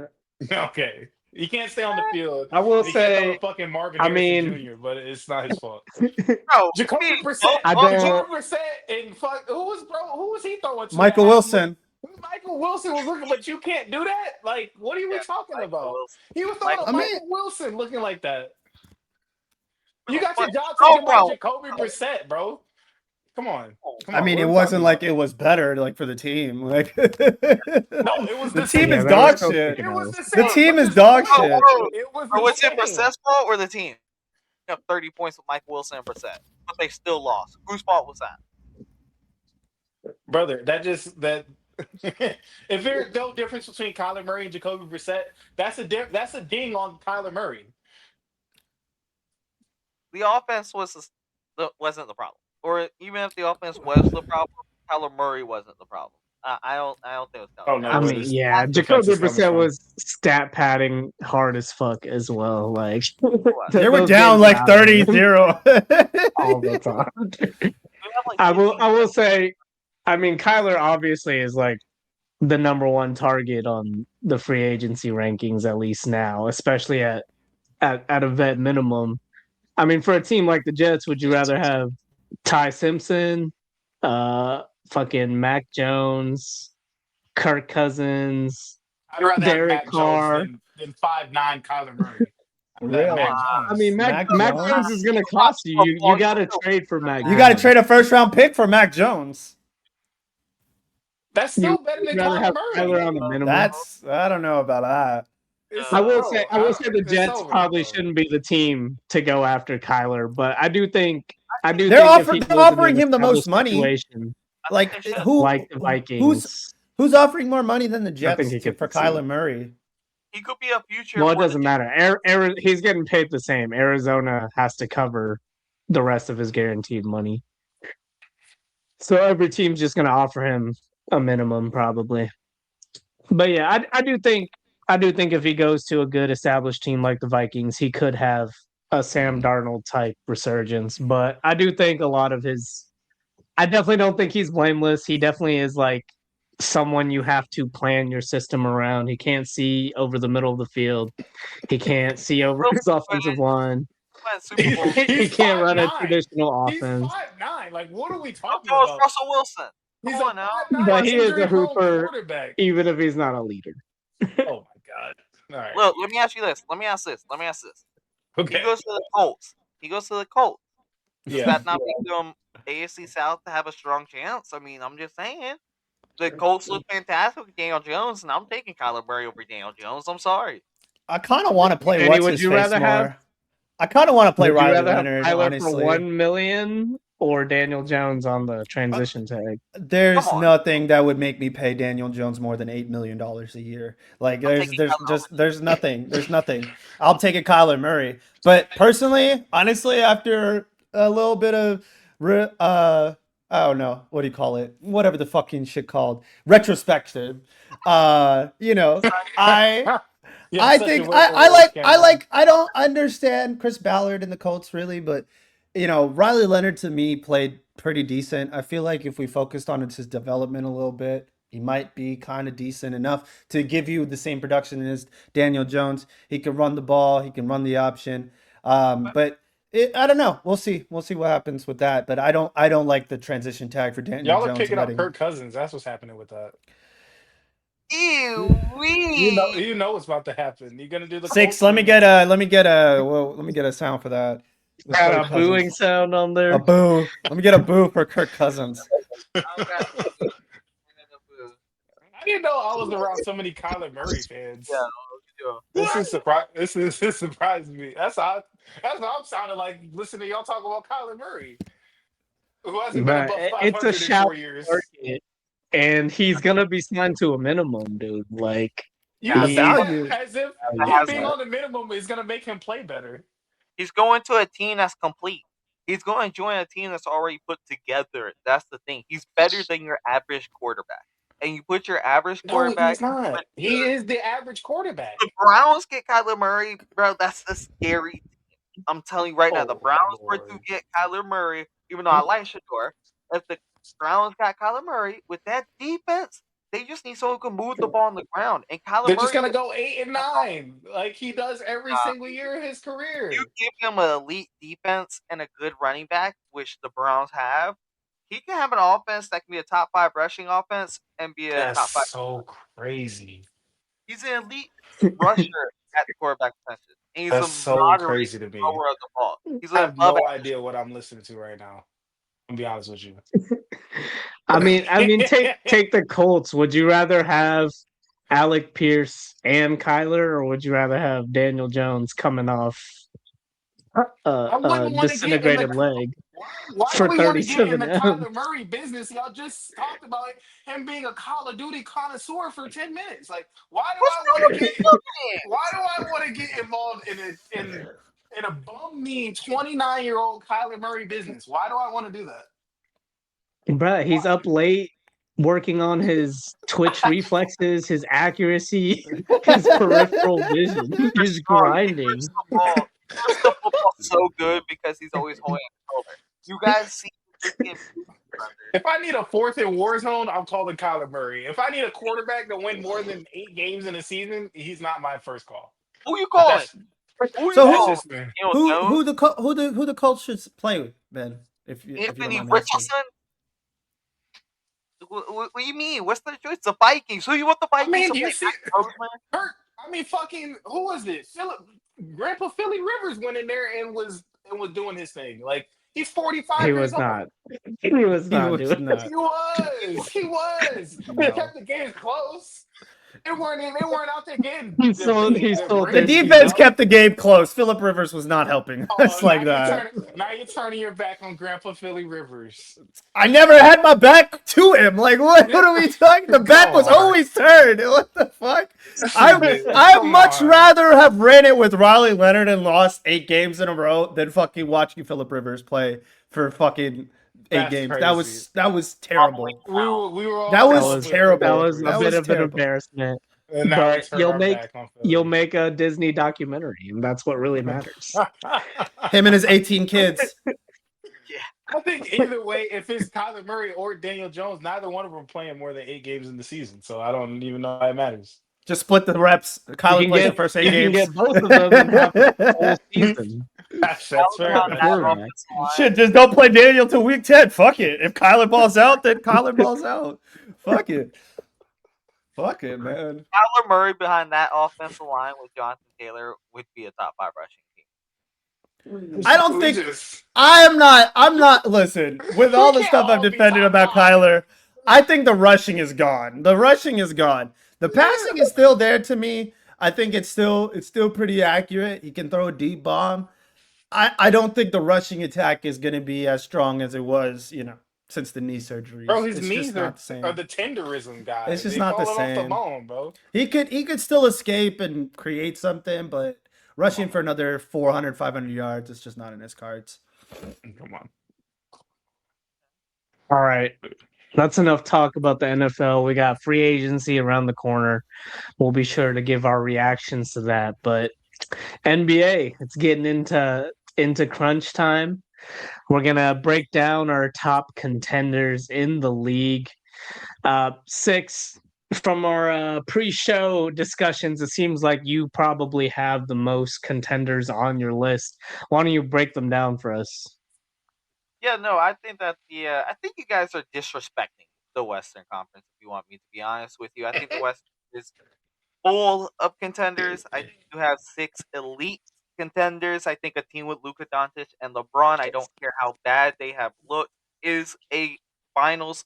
Okay, he can't stay on the field. I will And he can't throw say. to fucking Marvin I Harrison mean, Jr., but it's not his fault. Bro, Jacoby me, Brissett, I don't. Jacoby Brissett, and fuck, who was he throwing to? Michael Wilson. Michael Wilson was looking, but you can't do that. Like, what are you Yeah, talking Michael about? Wilson. He was throwing Michael to I mean, Michael Wilson looking like that. You Wilson. got your job Oh, taken by bro. Jacoby Brissett, bro. Come on, I mean, What it are we wasn't talking like about? it was better, like for the team. Like No, it was the the team same. is Yeah, they were dog still shit. kicking It was ass. the The same. team which is the dog point. shit. It was Or the was it same. Brissett's fault or the team? Up 30 points with Michael Wilson and Brissett, but they still lost. Whose fault was that? Brother, that if there's no difference between Kyler Murray and Jacoby Brissett, that's a ding on Kyler Murray. The offense wasn't the problem, or even if the offense was the problem, Kyler Murray wasn't the problem. I don't think it was I Kyler don't Murray. know I where mean, this yeah, defense Jacoby is coming Brissett from. was stat padding hard as fuck as well. Like They were those down games like matter to him 30-0. all the time. They have like I 15 will say, I mean, Kyler obviously is like the number one target on the free agency rankings, at least now, especially at a vet minimum. I mean, for a team like the Jets, would you rather have Ty Simpson, uh, fucking Mac Jones, Kirk Cousins, I'd rather have Derek Mac Jones Carr? than 5'9" Kyler Murray. I'd rather have Really? Mac I Jones. mean, Mac Mac Jones? Jones is going to cost you. You got to trade for Mac You got to Jones. trade a first round pick for Mac Jones. That's You still better would than rather Kyler have Murray. Kyler on the minimum. I don't know about that. It's, I will bro, say the it's Jets over, probably bro. shouldn't be the team to go after Kyler, but I do think if he They're was offering in an him the most established money. situation Like like the Vikings, who's offering more money than the I think Jets he could for succeed. Kyler Murray? He could be a future. Well, it for the doesn't matter. He's getting paid the same. Arizona has to cover the rest of his guaranteed money, so every team's just going to offer him a minimum probably. But yeah, I do think if he goes to a good established team like the Vikings, he could have a Sam Darnold type resurgence. But I do think a lot of his I definitely don't think he's blameless. He definitely is like someone you have to plan your system around. He can't see over the middle of the field. He can't see over his offensive line. Super Bowl. He He's can't run a 5'9". traditional He's offense. 5'9". Like, what are we So talking is about? Russell Wilson. He's Come a on now. 5'9" But he is a injury-prone hooper, quarterback. even if he's not a leader. Oh my god! All right. Look, let me ask you this. Let me ask this. Okay. He goes to the Colts. Does Yeah. that not make them AFC South to have a strong chance? I mean, I'm just saying. The Colts look fantastic with Daniel Jones, and I'm taking Kyler Murray over Daniel Jones. I'm sorry. I kind of want to play Danny, what's would his you face rather more. have- I kind of want to play Would you Riley rather have Leonard, Tyler honestly. for $1 million or Daniel Jones on the transition tag? There's Come on. nothing that would make me pay Daniel Jones more than $8 million a year. Like there's taking Kyler there's nothing. There's nothing. I'll take a Kyler Murray. But personally, honestly, after a little bit of I don't know, what do you call it? Whatever the fucking shit called. Retrospective. I You have I such a think weird awards campaign. I don't understand Chris Ballard and the Colts really, but Riley Leonard to me played pretty decent. I feel like if we focused on his development a little bit, he might be kind of decent enough to give you the same production as Daniel Jones. He can run the ball, he can run the option. But I don't know. We'll see. We'll see what happens with that. But I don't like the transition tag for Daniel Y'all are Jones picking up letting. Kirk Cousins. That's what's happening with that. Ew wee. You know what's about to happen. You're gonna do the Six. Colts Let me thing. get a let me get a sound for that. The Got Kirk a booing Cousins. sound on A there. boo. Let me get a boo for Kirk Cousins. I don't got no boo. I got no boo. I didn't know I was around so many Kyler Murray Yeah, fans. what This is surprise. This surprised me. That's how I'm sounding like listening to y'all talk about Kyler Murray, who hasn't been But above it's a 500 in shallow 4 years. market, and he's gonna be signed to a minimum, dude. Like Yeah, The he, value. as if That him has being on the minimum is gonna make him play better. He's going to a team that's complete. He's going to join a team that's already put together. That's the thing. He's better than your average quarterback. And you put your average No, quarterback he's not. with He is the average quarterback. the Browns get Kyler Murray, bro. That's a scary. I'm telling you right now, the Oh Browns were to Lord. get Kyler Murray, even though I like Shador. If the Browns got Kyler Murray with that defense, they just need someone who can move the ball on the ground. And Kyler They're just Murray, gonna go 8-9 like he does every single year of his you career. give him an elite defense and a good running back, which the Browns have, he can have an offense that can be a top 5 rushing offense and be a That's top 5. so crazy. He's an elite rusher at the quarterback position. And he's a That's so moderate crazy to me. thrower of the ball. He's I an have above no average. idea what I'm listening to right now. I'll be honest with you. take the Colts. Would you rather have Alec Pierce and Kyler, or would you rather have Daniel Jones coming off I a wouldn't want to get in the. disintegrated leg Why do for we want to get in 37 the M? Kyler Murray business? Y'all just talked about him being a Call of Duty connoisseur for 10 minutes. Like, why do What's I wrong want to with get? the Why do I want to get involved in a bum mean 29-year-old Kyler Murray business? Why do I want to do Bruh, he's that? up late working on his twitch reflexes, his accuracy, his peripheral vision. He's dog? He grinding. grips the ball. He grips the football so good because he's always holding a controller. You guys see the freaking brother. If I need a fourth in Warzone, I'm calling Kyler Murray. If I need a quarterback to win more than 8 games in a season, he's not my first call. Who you calling? That's Who you So that's calling? just me. Daniel Jones? who the Colts should play with, Ben? If you don't Anthony mind me asking. Richardson? What do you mean? What's the choice? The Vikings. Who you want the I Vikings mean, to you play? see, Matt Bozeman? Kurt. I mean, fucking who was it? Grandpa Philly Rivers went in there and was doing his thing. Like he's He 45 years was old. not. He was He not was doing. not. He was. He was. He No. kept the games close. They weren't out there getting He their sold. He their sold The brains his. beat defense out. kept the game close. Philip Rivers was not helping Oh, us like that. now you're turning your back on Grandpa Philly Rivers. I never had my back to him. Like what are we talking? The back Come was on. always turned. What the fuck? Shit, I'd come much on. rather have ran it with Riley Leonard and lost 8 games in a row than fucking watching Philip Rivers play for fucking 8 games. That Crazy. was Probably terrible. We were That all That was wrong was with Philly that terrible. was a That Rivers, bit was of an terrible. embarrassment. and now we But turn our back on you'll Philly. make a Disney documentary, and that's what really matters. Him and his 18 kids. yeah. I think either way, if it's Kyler Murray or Daniel Jones, neither one of them are playing more than 8 games in the season. So I don't even know why it matters. Just split the reps. You Kyler can plays the get first 8 you can games. get both of them and have a whole season. That's fair. On The that That's fair. quarterback. offensive line. Shit, just don't play Daniel till week 10. Fuck it. If Kyler balls out, then Kyler balls out. Fuck it. Fuck it, man. Kyler Murray behind that offensive line with Jonathan Taylor would be a top 5 rushing team. I don't We think just I'm not listen, with we all the can't stuff I've all be defended top about 5. Kyler, I think the rushing is gone. The rushing is gone. The passing is still there to me. I think it's still pretty accurate. He can throw a deep bomb. I don't think the rushing attack is gonna be as strong as it was, since the knee Bro, surgeries. his It's just knees not are, the are same. the tenderism guy. It's just They not the falling off the same. bone, bro. He could still escape and create something, but rushing for another 400, 500 yards, it's just not in his cards. Come on. All right. That's enough talk about the NFL. We got free agency around the corner. We'll be sure to give our reactions to that. But NBA, it's getting into crunch time. We're gonna break down our top contenders in the league. Six from our pre-show discussions. It seems like you probably have the most contenders on your list. Why don't you break them down for us? Yeah, no, I think that I think you guys are disrespecting the Western Conference. If you want me to be honest with you, I think the West is full of contenders. I think you have six elite contenders. I think a team with Luka Doncic and LeBron, I don't care how bad they have looked, is a finals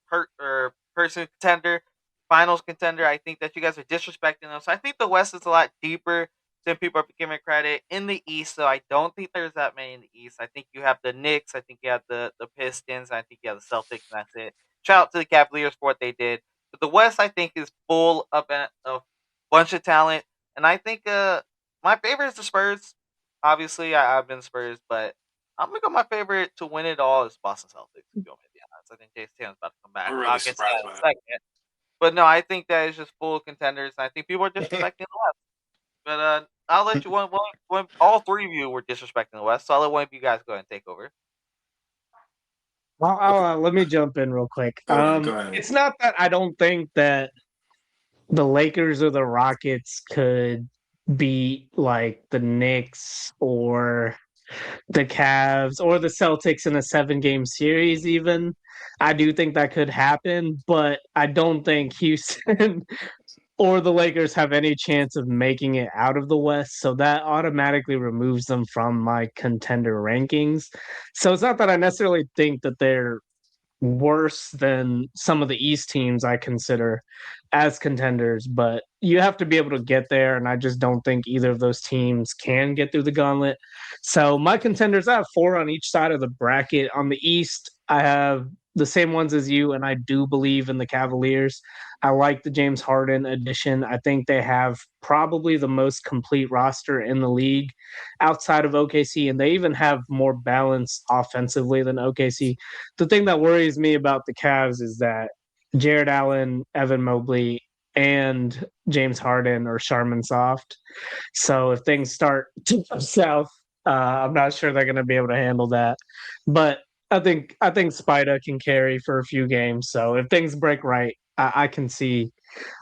person contender, finals contender. I think that you guys are disrespecting them. So I think the West is a lot deeper than people are giving credit. In the East, so I don't think there's that many in the East. I think you have the Knicks. I think you have the Pistons. I think you have the Celtics, and that's it. Shout out to the Cavaliers for what they did. But the West, I think, is full of a bunch of talent, and I think my favorite is the Spurs. Obviously, I've been Spurs, but I'm gonna go my favorite to win it all is Boston Celtics. If you want me to be honest, I think Jason Tatum's about to come back. I'm really I'll get to surprised that in by a that. second. But no, I think that is just full of contenders. And I think people are disrespecting the West. But I'll let you all three of you were disrespecting the West, so I'll let one of you guys go ahead and take over. Okay, Let me jump in real quick. go ahead. Go ahead. It's not that I don't think that the Lakers or the Rockets could beat like the Knicks or the Cavs or the Celtics in a 7-game series, even. I do think that could happen, but I don't think Houston or the Lakers have any chance of making it out of the West. So that automatically removes them from my contender rankings. So it's not that I necessarily think that they're worse than some of the East teams I consider as contenders, but you have to be able to get there, and I just don't think either of those teams can get through the gauntlet. So my contenders, I have four on each side of the bracket. On the East, I have the same ones as you, and I do believe in the Cavaliers. I like the James Harden addition. I think they have probably the most complete roster in the league outside of OKC, and they even have more balance offensively than OKC. The thing that worries me about the Cavs is that Jared Allen, Evan Mobley, and James Harden are Charmin soft. So if things start to go south, I'm not sure they're going to be able to handle that. But I think Spida can carry for a few games. So if things break right, I can see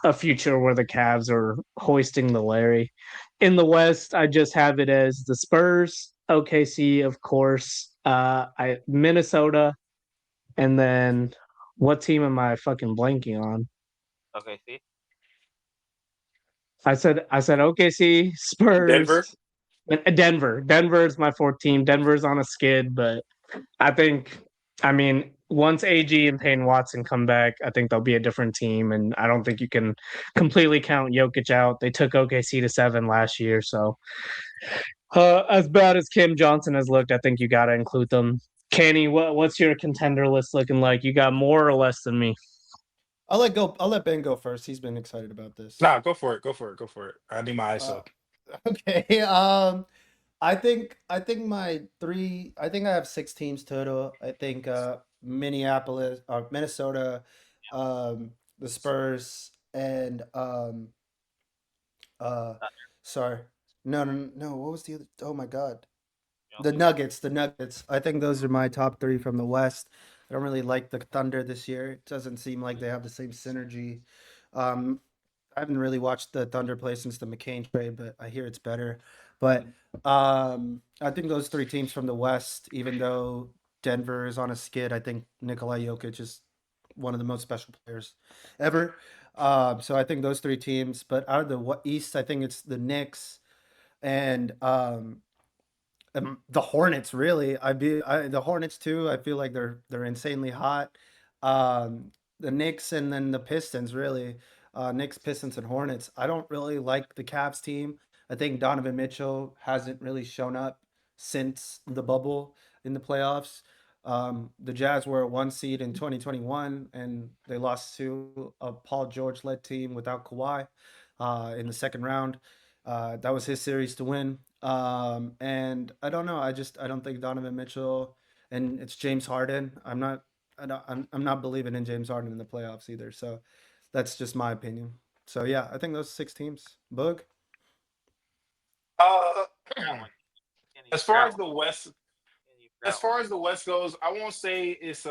a future where the Cavs are hoisting the Larry. In the West, I just have it as the Spurs, OKC, of course, I Minnesota, and then what team am I fucking blanking on? Okay, see. I said OKC, Denver. Spurs, and Denver. Denver's my fourth team. Denver's on a skid, but I think I mean once AG and Payne Watson come back, I think they'll be a different team, and I don't think you can completely count Jokic out. They took OKC to 7 last year, so as bad as Kim Johnson has looked, I think you got to include them. Kenny, what's your contender list looking like? You got more or less than me? I'll let Ben go first. He's been excited about this. Nah, go for it. Go for it. Go for it. I need my Uh, ISO. okay. I think my three. I think I have six teams total. I think Minneapolis, Minnesota, the Spurs, and uh, sorry, no. What was the other? Oh my God, You know, the Nuggets. The Nuggets. I think those are my top three from the West. I don't really like the Thunder this year. It doesn't seem like they have the same synergy. Um, I haven't really watched the Thunder play since the McCain trade, but I hear it's better. But I think those three teams from the West, even though Denver is on a skid, I think Nikolai Jokic is one of the most special players ever. So I think those three teams. But out of the East, I think it's the Knicks and the Hornets. Really, the Hornets too. I feel like they're insanely hot. The Knicks and then the Pistons. Really, Knicks, Pistons, and Hornets. I don't really like the Cavs team. I think Donovan Mitchell hasn't really shown up since the bubble in the playoffs. The Jazz were a one seed in 2021, and they lost to a Paul George led team without Kawhi in the second round. That was his series to win. And I don't know. I don't think Donovan Mitchell and it's James Harden. I'm not believing in James Harden in the playoffs either. So that's just my opinion. So yeah, I think those 6 teams. Boog. Uh, Oh my! And you as far forgot as the West, and you as forgot one. far as the West goes, I won't say it's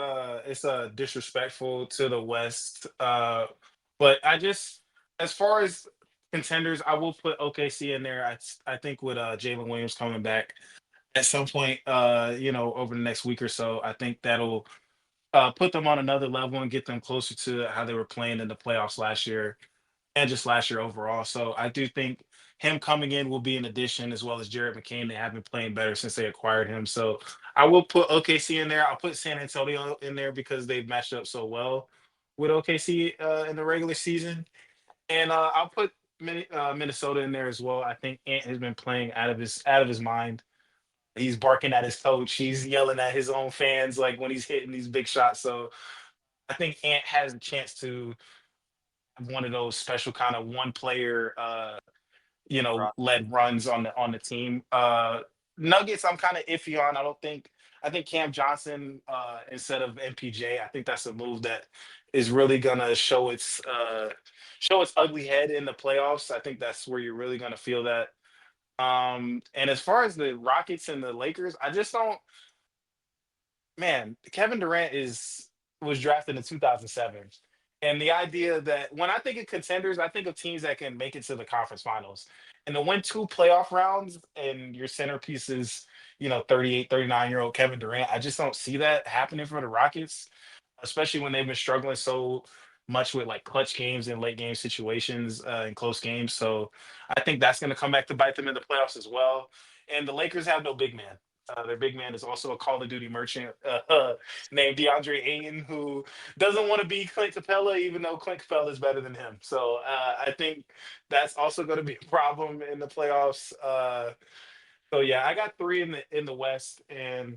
disrespectful to the West. But I just as far as contenders, I will put OKC in there. I think with Jalen Williams coming back at some point, over the next week or so, I think that'll put them on another level and get them closer to how they were playing in the playoffs last year and just last year overall. So I do think him coming in will be an addition as well as Jared McCain. They have been playing better since they acquired him. So I will put OKC in there. I'll put San Antonio in there because they've matched up so well with OKC in the regular season. And I'll put Minnesota in there as well. I think Ant has been playing out of his mind. He's barking at his coach. He's yelling at his own fans like when he's hitting these big shots. So I think Ant has a chance to have one of those special kind of one player Right. led runs on the team. Nuggets, I'm kind of iffy on. I think Cam Johnson instead of MPJ. I think that's a move that is really gonna show its ugly head in the playoffs. I think that's where you're really gonna feel that. And as far as the Rockets and the Lakers, I just don't. Man, Kevin Durant was drafted in 2007. And the idea that when I think of contenders, I think of teams that can make it to the conference finals. And to win 2 playoff rounds and your centerpiece is, 38, 39-year-old Kevin Durant, I just don't see that happening for the Rockets, especially when they've been struggling so much with like clutch games and late game situations and close games. So I think that's going to come back to bite them in the playoffs as well. And the Lakers have no big man. Their big man is also a Call of Duty merchant named DeAndre Ayton, who doesn't want to be Clint Capella, even though Clint Capella is better than him. So I think that's also going to be a problem in the playoffs. So yeah, I got three in the West, and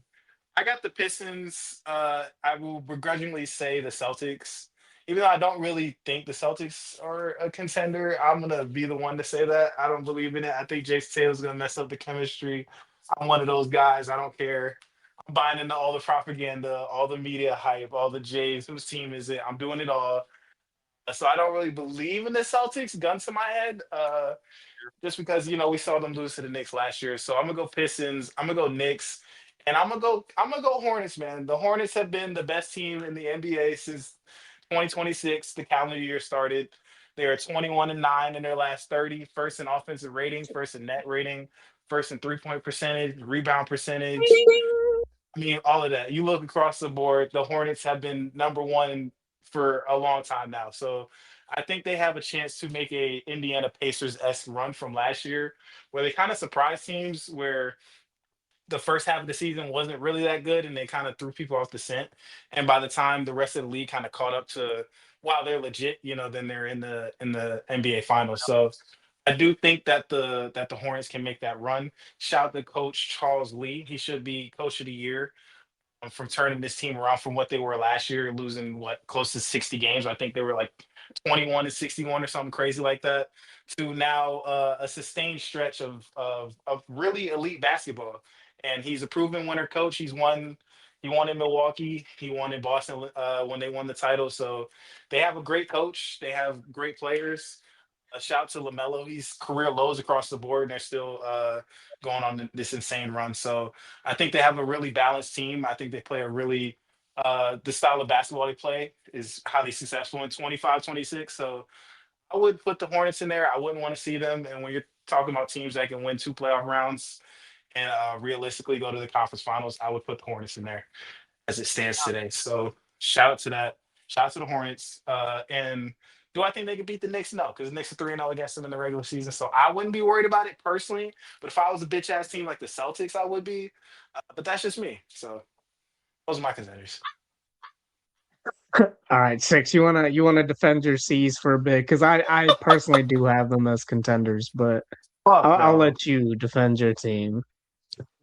I got the Pistons. I will begrudgingly say the Celtics. Even though I don't really think the Celtics are a contender, I'm gonna be the one to say that. I don't believe in it. I think Jason Tatum's gonna mess up the chemistry. I'm one of those guys. I don't care. I'm buying into all the propaganda, all the media hype, all the Jays. Whose team is it? I'm doing it all. So I don't really believe in the Celtics. Gun to my head. Just because we saw them lose to the Knicks last year. So I'm gonna go Pistons. I'm gonna go Knicks, and I'm gonna go Hornets. Man, the Hornets have been the best team in the NBA since 2026. The calendar year started. They are 21-9 in their last 30. First in offensive rating, first in net rating, first in 3-point percentage, rebound percentage. I mean, all of that. You look across the board, the Hornets have been number one for a long time now. So I think they have a chance to make a Indiana Pacers-esque run from last year, where they kind of surprised teams where the first half of the season wasn't really that good and they kind of threw people off the scent. And by the time the rest of the league kind of caught up to wow, they're legit, then they're in the NBA finals. So I do think that the Hornets can make that run. Shout out to Coach Charles Lee. He should be coach of the year from turning this team around from what they were last year, losing close to 60 games. I think they were like 21-61 or something crazy like that, to now a sustained stretch of really elite basketball. And he's a proven winner coach. He won in Milwaukee. He won in Boston when they won the title. So they have a great coach. They have great players. A shout to Lamelo. He's career lows across the board, and they're still going on this insane run. So I think they have a really balanced team. I think they play a really the style of basketball they play is highly successful in 25, 26. So I would put the Hornets in there. I wouldn't want to see them. And when you're talking about teams that can win 2 playoff rounds and realistically go to the conference finals, I would put the Hornets in there as it stands today. So shout out to that. Shout out to the Hornets. And do I think they could beat the Knicks? No, because the Knicks are 3-0 against them in the regular season. So I wouldn't be worried about it personally. But if I was a bitch ass team like the Celtics, I would be. But that's just me. So those are my contenders. All right, six. You wanna defend your C's for a bit because I personally do have them as contenders, but Fuck I'll no. let you defend your team.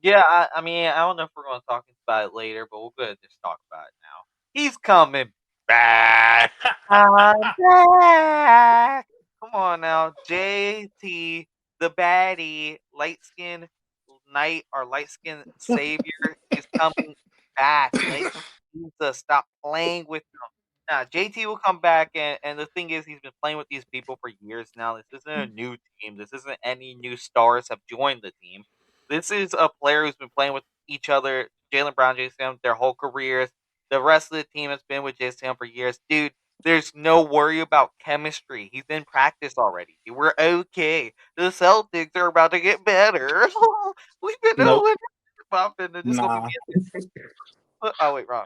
Yeah, I mean, I don't know if we're going to talk about it later, but we'll go ahead and just talk about it now. He's coming back. I'm back. Come on now, JT, the baddie, light skin knight or light skin savior is coming back. Like needs to stop playing with them. Now, JT will come back, and the thing is, he's been playing with these people for years now. This isn't a new team. This isn't any new stars have joined the team. This is a player who's been playing with each other, Jalen Brown, Jason, their whole careers. The rest of the team has been with Jason for years. Dude, there's no worry about chemistry. He's in practice already. We're okay. The Celtics are about to get better. We've been Nope. popping, and this is gonna be Nah. oh wait, wrong.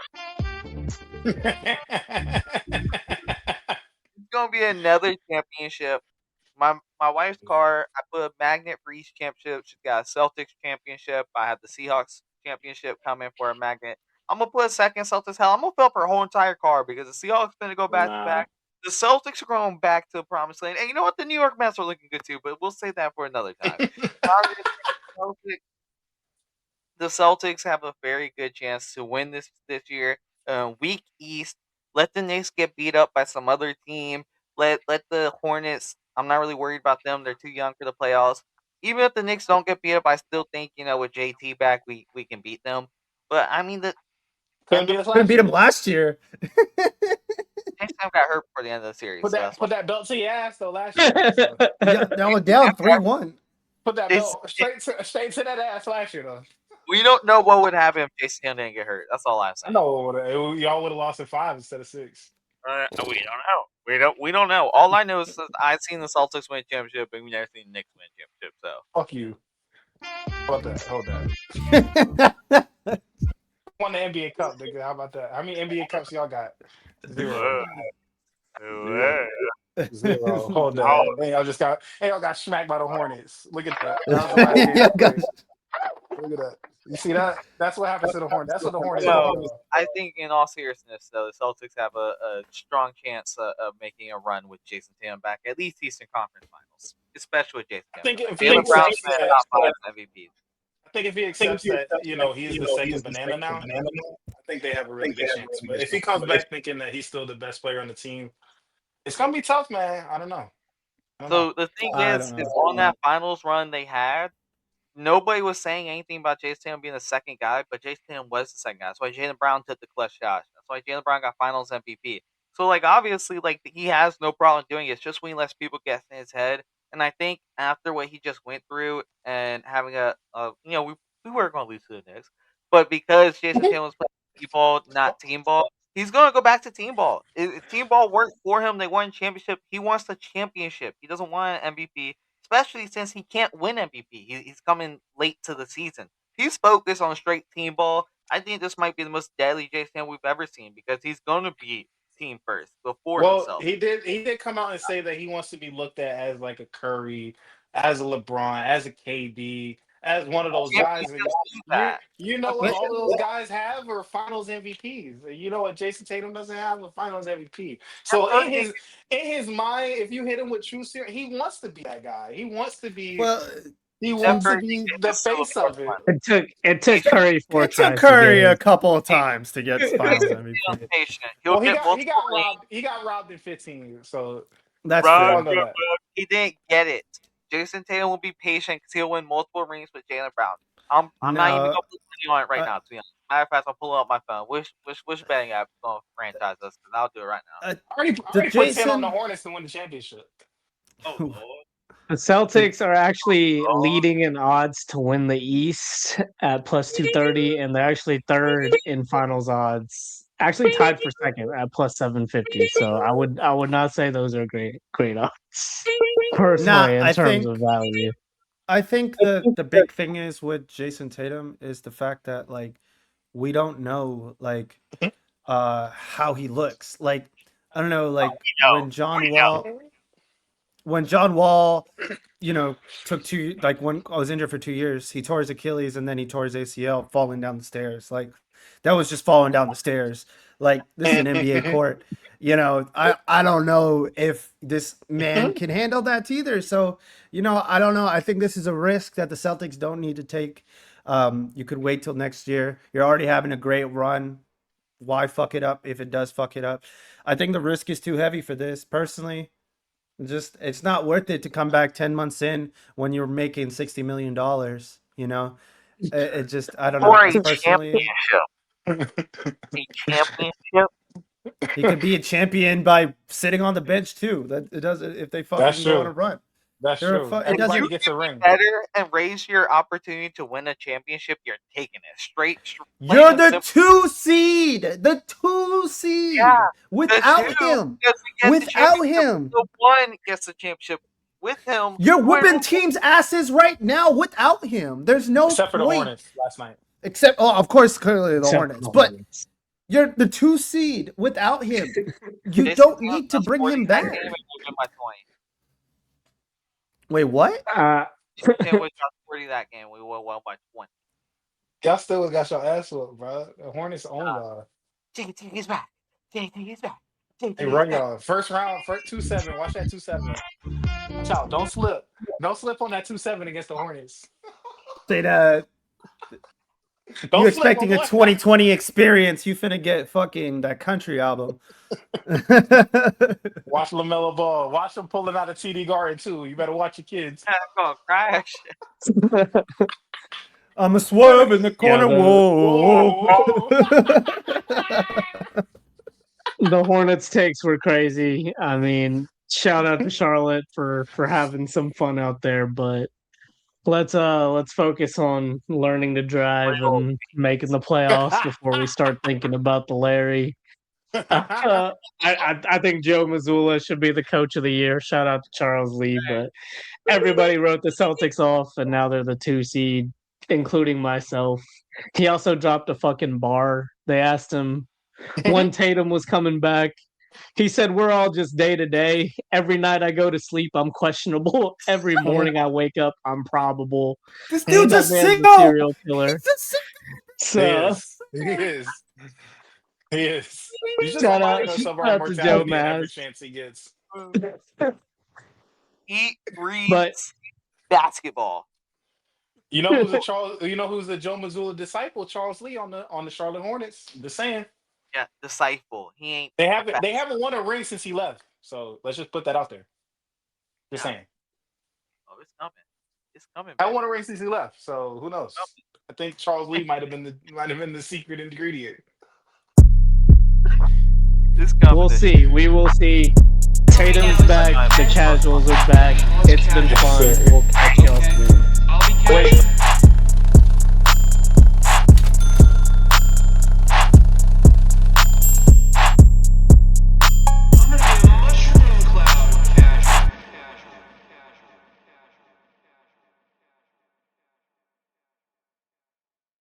It's gonna be another championship. My wife's car, I put a magnet for each championship. She's got a Celtics championship. I have the Seahawks championship coming for a magnet. I'm gonna put a second Celtics. Hell, I'm gonna fill up her whole entire car because the Seahawks gonna go back to Nah. back. The Celtics are going back to the promised land. And you know what? The New York Mets are looking good too, but we'll save that for another time. The Celtics have a very good chance to win this year. Week East, let the Knicks get beat up by some other team. Let the Hornets. I'm not really worried about them. They're too young for the playoffs. Even if the Knicks don't get beat up, I still think with JT back, we can beat them. But I mean Couldn't beat us Couldn't last beat year. him last year. Jason got hurt before the end of the series. Put that belt to your ass though last year. So. Yeah, now we're down 3-1. Put that belt straight to that ass last year though. We don't know what would happen if Jason Tatum didn't get hurt. That's all I'm I saying. know y'all would have lost in 5 instead of 6. We don't know. We don't know. All I know is that I've seen the Celtics win a championship, and we've never seen the Knicks win a championship. So Fuck you. Hold that. Won the NBA Cup, nigga. How about that? How many NBA Cups y'all got? 0. 0. Hold that. And y'all got smacked by the Hornets. Look at that. That was the last game Yeah, y'all played. Look at that. You see that? That's what happens to the Hornets. That's what the Hornets do. I think, in all seriousness, though, the Celtics have a strong chance of making a run with Jason Tatum back, at least Eastern Conference Finals, especially with Jason Tatum. I think if he Jalen Brown's accepts that, top 5 MVP. I think if he accepts that, he's the second banana now, I think they have a really good chance. But if he comes back thinking that he's still the best player on the team, it's gonna be tough, man. I don't know. So the thing is on that finals run they had, nobody was saying anything about Jason Tatum being the second guy, but Jason Tatum was the second guy. That's why Jaylen Brown took the clutch shot. That's why Jaylen Brown got Finals MVP. So, obviously, he has no problem doing it. It's just when he lets people get in his head. And I think after what he just went through and having we were going to lose to the Knicks, but because Jason Tatum was playing team ball, not team ball, he's going to go back to team ball. Team ball worked for him. They won championship. He wants the championship. He doesn't want an MVP. Especially since he can't win MVP. He's coming late to the season. He's focused on straight team ball. I think this might be the most deadly Jason we've ever seen because he's going to be team first before himself. He did come out and say that he wants to be looked at as like a Curry, as a LeBron, as a KD, as one of those guys. You know what all those guys have are Finals MVPs. You know what Jason Tatum doesn't have? A Finals MVP. So in his mind, if you hit him with true series, he wants to be that guy. He wants to be. He wants to be the face of it. It took Curry 4 It tries. took Curry a couple of times to get Finals MVP. Well, he got robbed. He got robbed in 15. So that's true. He didn't get it. Jason Tatum will be patient because he'll win multiple rings with Jaylen Brown. I'm not even going to put money on it right now. To be honest, matter of fact, I'll pull up my phone. Which betting app is going to franchise us? Because I'll do it right now. I already put 10 on the Hornets to win the championship. Oh Lord. The Celtics are actually leading in odds to win the East at plus 230, and they're actually third in finals odds. Actually tied for second at plus 750. So I would not say those are great odds personally in terms of value. I think the big thing is with Jason Tatum is the fact that we don't know how he looks. I don't know when John Wall took when I was injured for 2 years, he tore his Achilles and then he tore his ACL falling down the stairs. That was just falling down the stairs. This is an NBA court. I don't know if this man can handle that either. So, I don't know. I think this is a risk that the Celtics don't need to take. You could wait till next year. You're already having a great run. Why fuck it up if it does fuck it up? I think the risk is too heavy for this. Personally, it's not worth it to come back 10 months in when you're making $60 million. It just, I don't know. Personally, A championship. He could be a champion by sitting on the bench too. That it does if they That's fucking go on true. a run. That's They're a true. it Everybody doesn't. gets a ring. Better and raise your opportunity to win a championship. You're taking it straight. plain You're and the simple. 2 seed. The 2 seed. Yeah, Without The two him. gets the Without championship. him. The one gets the championship with him. You're Who whooping wins- teams' asses right now without him. There's no Except for the point. Hornets last night. Except, oh, of course, clearly the Except Hornets. for But Hornets. you're the 2 seed without him. You This don't is need to us bring him sporting that back. game, it would've been my 20. Wait, what? Tim was just 40 that game. We won well by 20. Y'all still got your ass whooped, bro. The Hornets own y'all. JT is back. JT is back. JT They is run back. y'all. First round, 2-7. Watch that 2-7. Watch out. Don't slip. Don't slip on that 2-7 against the Hornets. Say that. Don't You slip, expecting my a boy. 2020 experience? You finna get fucking that country album. Watch LaMelo Ball. Watch him pulling out a TD Garden too. You better watch your kids. I'm gonna crash. I'm a swerve in the corner. the- Whoa. The Hornets takes were crazy. I mean, shout out to Charlotte for having some fun out there, but let's focus on learning to drive and making the playoffs before we start thinking about the Larry. I think Joe Mazzulla should be the coach of the year. Shout out to Charles Lee, but everybody wrote the Celtics off, and now they're the 2 seed, including myself. He also dropped a fucking bar. They asked him when Tatum was coming back. He said, "We're all just day to day. Every night I go to sleep, I'm questionable. Every morning I wake up, I'm probable." This dude's a That man's signal. serial killer. He's a So He is. He is. He's just Shout reminding out- us of shout our out to Joe mortality and every Maz. chance he gets. Eat, breathe, But basketball. You know who's the Charles? You know who's the Joe Mazzulla disciple? Charles Lee on the Charlotte Hornets. Just saying. Yeah, disciple. He ain't. They haven't won a ring since he left. So let's just put that out there. Just saying. Oh, it's coming. It's coming. I baby. won a ring since he left. So who knows? I think Charles Lee might have been the secret ingredient. It's coming. we'll see. We will see. Tatum's back. The casuals are back. It's been fun. We'll catch y'all soon. Wait.